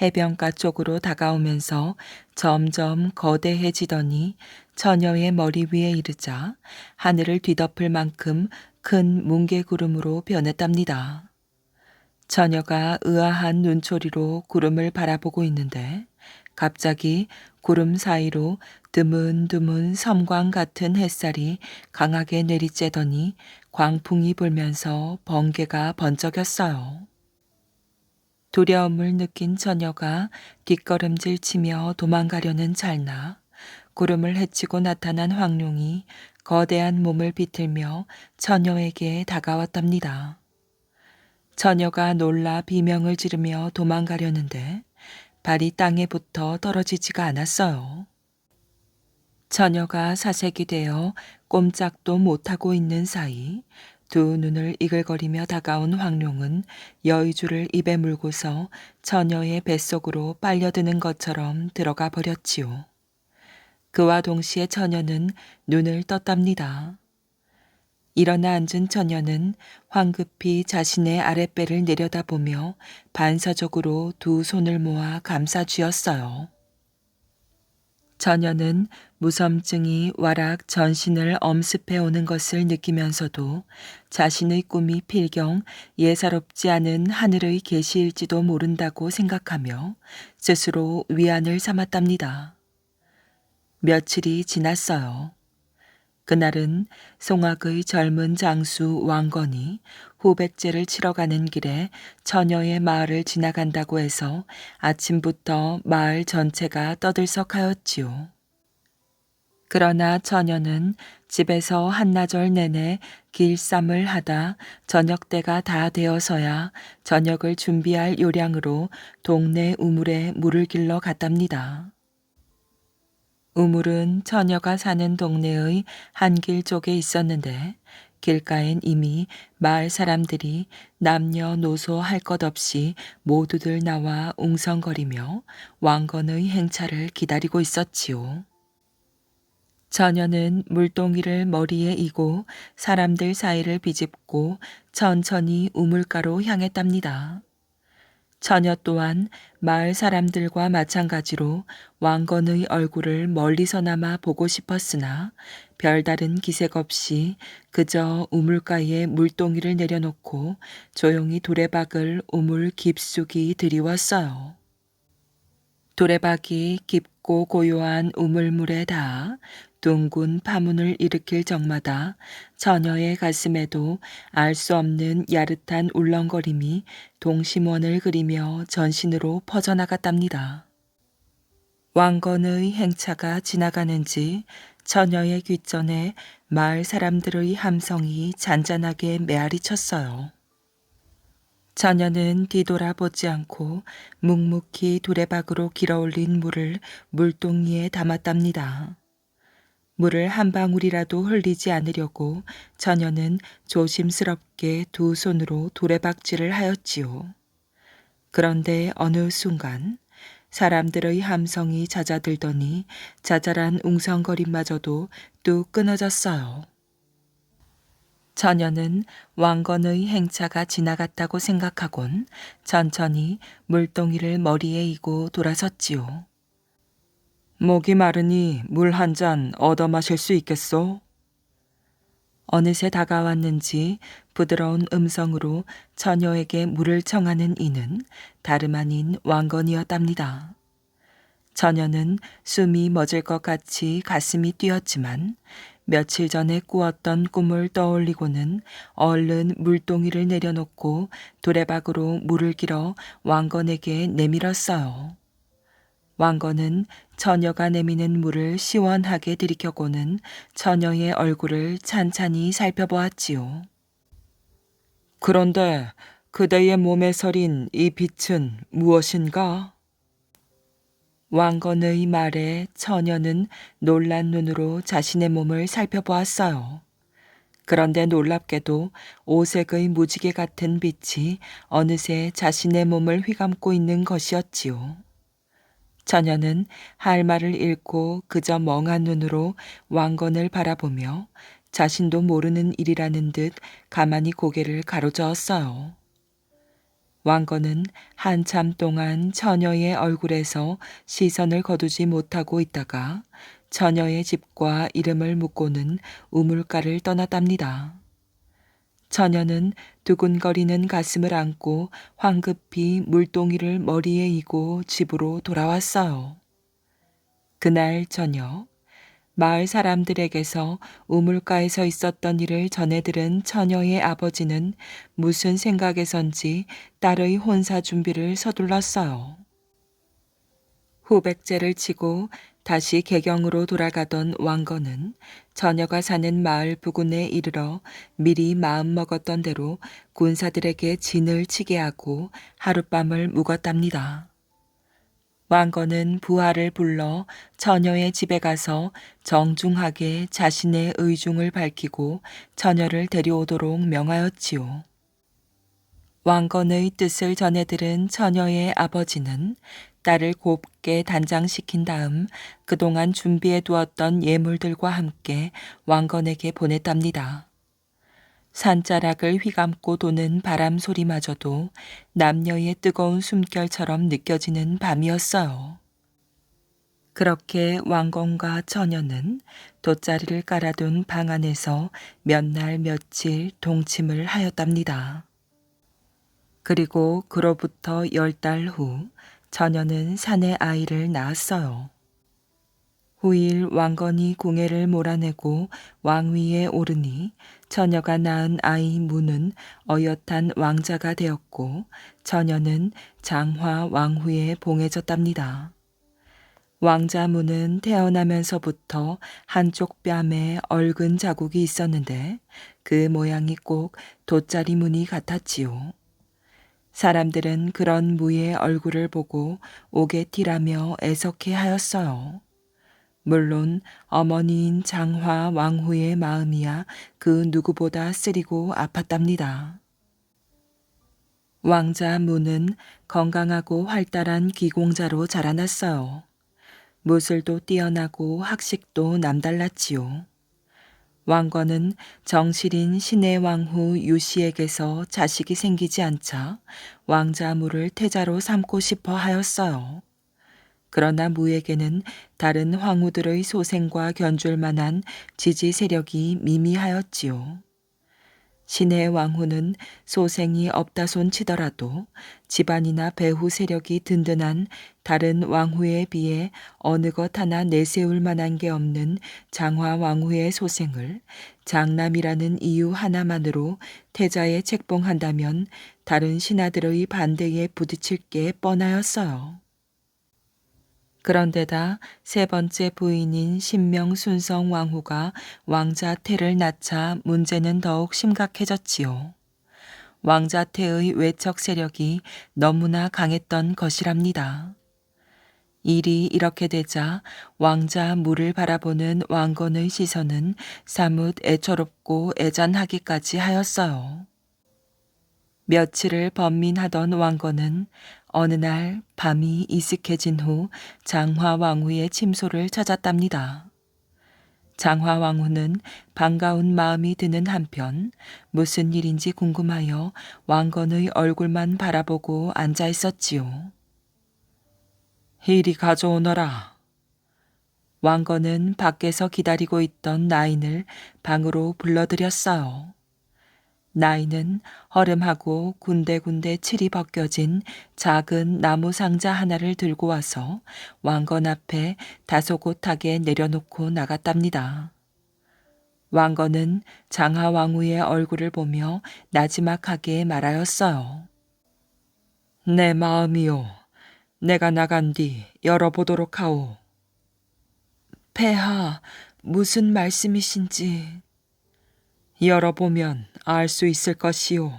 해변가 쪽으로 다가오면서 점점 거대해지더니 처녀의 머리 위에 이르자 하늘을 뒤덮을 만큼 큰 뭉게구름으로 변했답니다. 처녀가 의아한 눈초리로 구름을 바라보고 있는데 갑자기 구름 사이로 드문드문 섬광 같은 햇살이 강하게 내리쬐더니 광풍이 불면서 번개가 번쩍였어요. 두려움을 느낀 처녀가 뒷걸음질 치며 도망가려는 찰나 구름을 헤치고 나타난 황룡이 거대한 몸을 비틀며 처녀에게 다가왔답니다. 처녀가 놀라 비명을 지르며 도망가려는데 발이 땅에 붙어 떨어지지가 않았어요. 처녀가 사색이 되어 꼼짝도 못하고 있는 사이 두 눈을 이글거리며 다가온 황룡은 여의주를 입에 물고서 처녀의 뱃속으로 빨려드는 것처럼 들어가 버렸지요. 그와 동시에 처녀는 눈을 떴답니다. 일어나 앉은 처녀는 황급히 자신의 아랫배를 내려다보며 반사적으로 두 손을 모아 감싸 쥐었어요. 처녀는 무섬증이 와락 전신을 엄습해 오는 것을 느끼면서도 자신의 꿈이 필경 예사롭지 않은 하늘의 계시일지도 모른다고 생각하며 스스로 위안을 삼았답니다. 며칠이 지났어요. 그날은 송악의 젊은 장수 왕건이 후백제를 치러 가는 길에 처녀의 마을을 지나간다고 해서 아침부터 마을 전체가 떠들썩하였지요. 그러나 처녀는 집에서 한나절 내내 길쌈을 하다 저녁 때가 다 되어서야 저녁을 준비할 요량으로 동네 우물에 물을 길러 갔답니다. 우물은 처녀가 사는 동네의 한 길 쪽에 있었는데 길가엔 이미 마을 사람들이 남녀노소 할 것 없이 모두들 나와 웅성거리며 왕건의 행차를 기다리고 있었지요. 처녀는 물동이를 머리에 이고 사람들 사이를 비집고 천천히 우물가로 향했답니다. 처녀 또한 마을 사람들과 마찬가지로 왕건의 얼굴을 멀리서나마 보고 싶었으나 별다른 기색 없이 그저 우물가에 물동이를 내려놓고 조용히 두레박을 우물 깊숙이 들이웠어요. 두레박이 깊고 고요한 우물물에 닿아 둥근 파문을 일으킬 적마다 처녀의 가슴에도 알 수 없는 야릇한 울렁거림이 동심원을 그리며 전신으로 퍼져나갔답니다. 왕건의 행차가 지나가는지 처녀의 귓전에 마을 사람들의 함성이 잔잔하게 메아리쳤어요. 처녀는 뒤돌아보지 않고 묵묵히 두레박으로 길어올린 물을 물동이에 담았답니다. 물을 한 방울이라도 흘리지 않으려고 처녀는 조심스럽게 두 손으로 두레박질을 하였지요. 그런데 어느 순간 사람들의 함성이 잦아들더니 자잘한 웅성거림마저도 뚝 끊어졌어요. 처녀는 왕건의 행차가 지나갔다고 생각하곤 천천히 물동이를 머리에 이고 돌아섰지요. 목이 마르니 물 한 잔 얻어 마실 수 있겠소? 어느새 다가왔는지 부드러운 음성으로 처녀에게 물을 청하는 이는 다름 아닌 왕건이었답니다. 처녀는 숨이 멎을 것 같이 가슴이 뛰었지만 며칠 전에 꾸었던 꿈을 떠올리고는 얼른 물동이를 내려놓고 두레박으로 물을 길어 왕건에게 내밀었어요. 왕건은 처녀가 내미는 물을 시원하게 들이켜고는 처녀의 얼굴을 찬찬히 살펴보았지요. 그런데 그대의 몸에 서린 이 빛은 무엇인가? 왕건의 말에 처녀는 놀란 눈으로 자신의 몸을 살펴보았어요. 그런데 놀랍게도 오색의 무지개 같은 빛이 어느새 자신의 몸을 휘감고 있는 것이었지요. 처녀는 할 말을 잃고 그저 멍한 눈으로 왕건을 바라보며 자신도 모르는 일이라는 듯 가만히 고개를 가로저었어요. 왕건은 한참 동안 처녀의 얼굴에서 시선을 거두지 못하고 있다가 처녀의 집과 이름을 묻고는 우물가를 떠났답니다. 처녀는 두근거리는 가슴을 안고 황급히 물동이를 머리에 이고 집으로 돌아왔어요. 그날 저녁 마을 사람들에게서 우물가에서 있었던 일을 전해 들은 처녀의 아버지는 무슨 생각에선지 딸의 혼사 준비를 서둘렀어요. 후백제를 치고 다시 개경으로 돌아가던 왕건은 처녀가 사는 마을 부근에 이르러 미리 마음먹었던 대로 군사들에게 진을 치게 하고 하룻밤을 묵었답니다. 왕건은 부하를 불러 처녀의 집에 가서 정중하게 자신의 의중을 밝히고 처녀를 데려오도록 명하였지요. 왕건의 뜻을 전해 들은 처녀의 아버지는 딸을 곱게 단장시킨 다음 그동안 준비해 두었던 예물들과 함께 왕건에게 보냈답니다. 산자락을 휘감고 도는 바람 소리마저도 남녀의 뜨거운 숨결처럼 느껴지는 밤이었어요. 그렇게 왕건과 처녀는 돗자리를 깔아둔 방 안에서 몇 날 며칠 동침을 하였답니다. 그리고 그로부터 10달 후 처녀는 사내 아이를 낳았어요. 후일 왕건이 궁예를 몰아내고 왕위에 오르니 처녀가 낳은 아이 무는 어엿한 왕자가 되었고 처녀는 장화 왕후에 봉해졌답니다. 왕자 무는 태어나면서부터 한쪽 뺨에 얽은 자국이 있었는데 그 모양이 꼭 돗자리 무늬 같았지요. 사람들은 그런 무의 얼굴을 보고 오게티라며 애석해 하였어요. 물론 어머니인 장화 왕후의 마음이야 그 누구보다 쓰리고 아팠답니다. 왕자 무는 건강하고 활달한 귀공자로 자라났어요. 무술도 뛰어나고 학식도 남달랐지요. 왕건은 정실인 신의 왕후 유씨에게서 자식이 생기지 않자 왕자 무를 태자로 삼고 싶어 하였어요. 그러나 무에게는 다른 황후들의 소생과 견줄 만한 지지 세력이 미미하였지요. 신의 왕후는 소생이 없다손 치더라도 집안이나 배후 세력이 든든한 다른 왕후에 비해 어느 것 하나 내세울 만한 게 없는 장화 왕후의 소생을 장남이라는 이유 하나만으로 태자에 책봉한다면 다른 신하들의 반대에 부딪힐 게 뻔하였어요. 그런데다 세 번째 부인인 신명순성 왕후가 왕자 태를 낳자 문제는 더욱 심각해졌지요. 왕자 태의 외척 세력이 너무나 강했던 것이랍니다. 일이 이렇게 되자 왕자 무를 바라보는 왕건의 시선은 사뭇 애처롭고 애잔하기까지 하였어요. 며칠을 번민하던 왕건은 어느 날 밤이 이슥해진 후 장화 왕후의 침소를 찾았답니다. 장화 왕후는 반가운 마음이 드는 한편 무슨 일인지 궁금하여 왕건의 얼굴만 바라보고 앉아 있었지요. 이리 가져오너라. 왕건은 밖에서 기다리고 있던 나인을 방으로 불러들였어요. 나인은 허름하고 군데군데 칠이 벗겨진 작은 나무 상자 하나를 들고 와서 왕건 앞에 다소곳하게 내려놓고 나갔답니다. 왕건은 장하 왕후의 얼굴을 보며 나지막하게 말하였어요. 내 마음이요. 내가 나간 뒤 열어보도록 하오. 폐하, 무슨 말씀이신지. 열어보면 알 수 있을 것이오.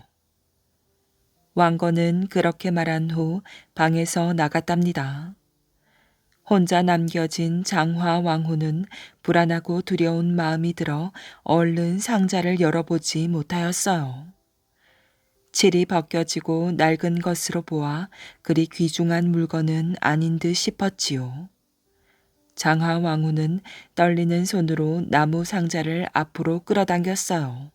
왕건은 그렇게 말한 후 방에서 나갔답니다. 혼자 남겨진 장화 왕후는 불안하고 두려운 마음이 들어 얼른 상자를 열어보지 못하였어요. 칠이 벗겨지고 낡은 것으로 보아 그리 귀중한 물건은 아닌 듯 싶었지요. 장하 왕후는 떨리는 손으로 나무 상자를 앞으로 끌어당겼어요.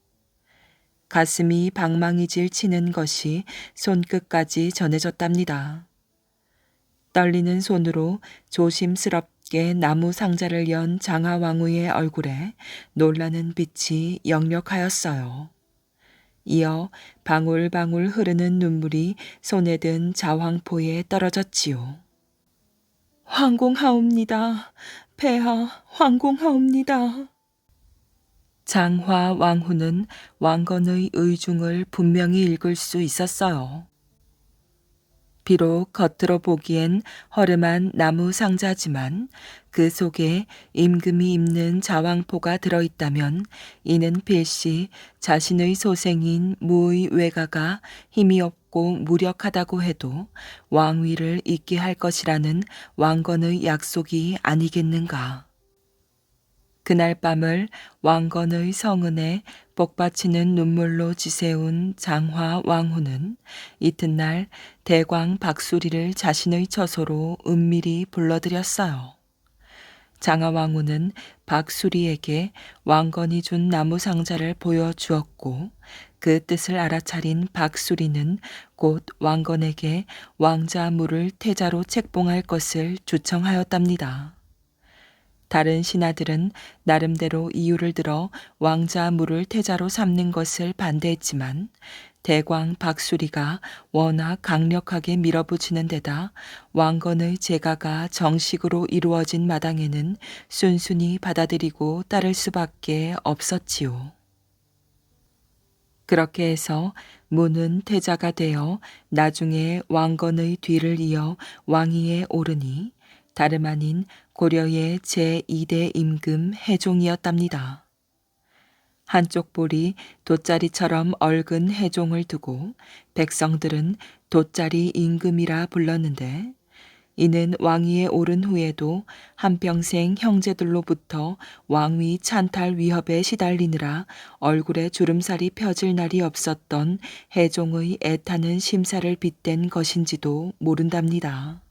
가슴이 방망이질 치는 것이 손끝까지 전해졌답니다. 떨리는 손으로 조심스럽게 나무 상자를 연 장하 왕후의 얼굴에 놀라는 빛이 역력하였어요. 이어 방울방울 흐르는 눈물이 손에 든 자황포에 떨어졌지요. 황공하옵니다. 폐하, 황공하옵니다. 장화 왕후는 왕건의 의중을 분명히 읽을 수 있었어요. 비록 겉으로 보기엔 허름한 나무 상자지만 그 속에 임금이 입는 자왕포가 들어있다면 이는 필시 자신의 소생인 무의 외가가 힘이 없고 무력하다고 해도 왕위를 잇게 할 것이라는 왕건의 약속이 아니겠는가. 그날 밤을 왕건의 성은에 복받치는 눈물로 지새운 장화 왕후는 이튿날 대광 박수리를 자신의 처소로 은밀히 불러들였어요. 장하 왕후는 박수리에게 왕건이 준 나무 상자를 보여주었고 그 뜻을 알아차린 박수리는 곧 왕건에게 왕자 무를 태자로 책봉할 것을 주청하였답니다. 다른 신하들은 나름대로 이유를 들어 왕자 무를 태자로 삼는 것을 반대했지만 대광 박수리가 워낙 강력하게 밀어붙이는 데다 왕건의 제가가 정식으로 이루어진 마당에는 순순히 받아들이고 따를 수밖에 없었지요. 그렇게 해서 문은 태자가 되어 나중에 왕건의 뒤를 이어 왕위에 오르니 다름 아닌 고려의 제2대 임금 해종이었답니다. 한쪽 볼이 돗자리처럼 얽은 해종을 두고 백성들은 돗자리 임금이라 불렀는데 이는 왕위에 오른 후에도 한평생 형제들로부터 왕위 찬탈 위협에 시달리느라 얼굴에 주름살이 펴질 날이 없었던 해종의 애타는 심사를 빗댄 것인지도 모른답니다.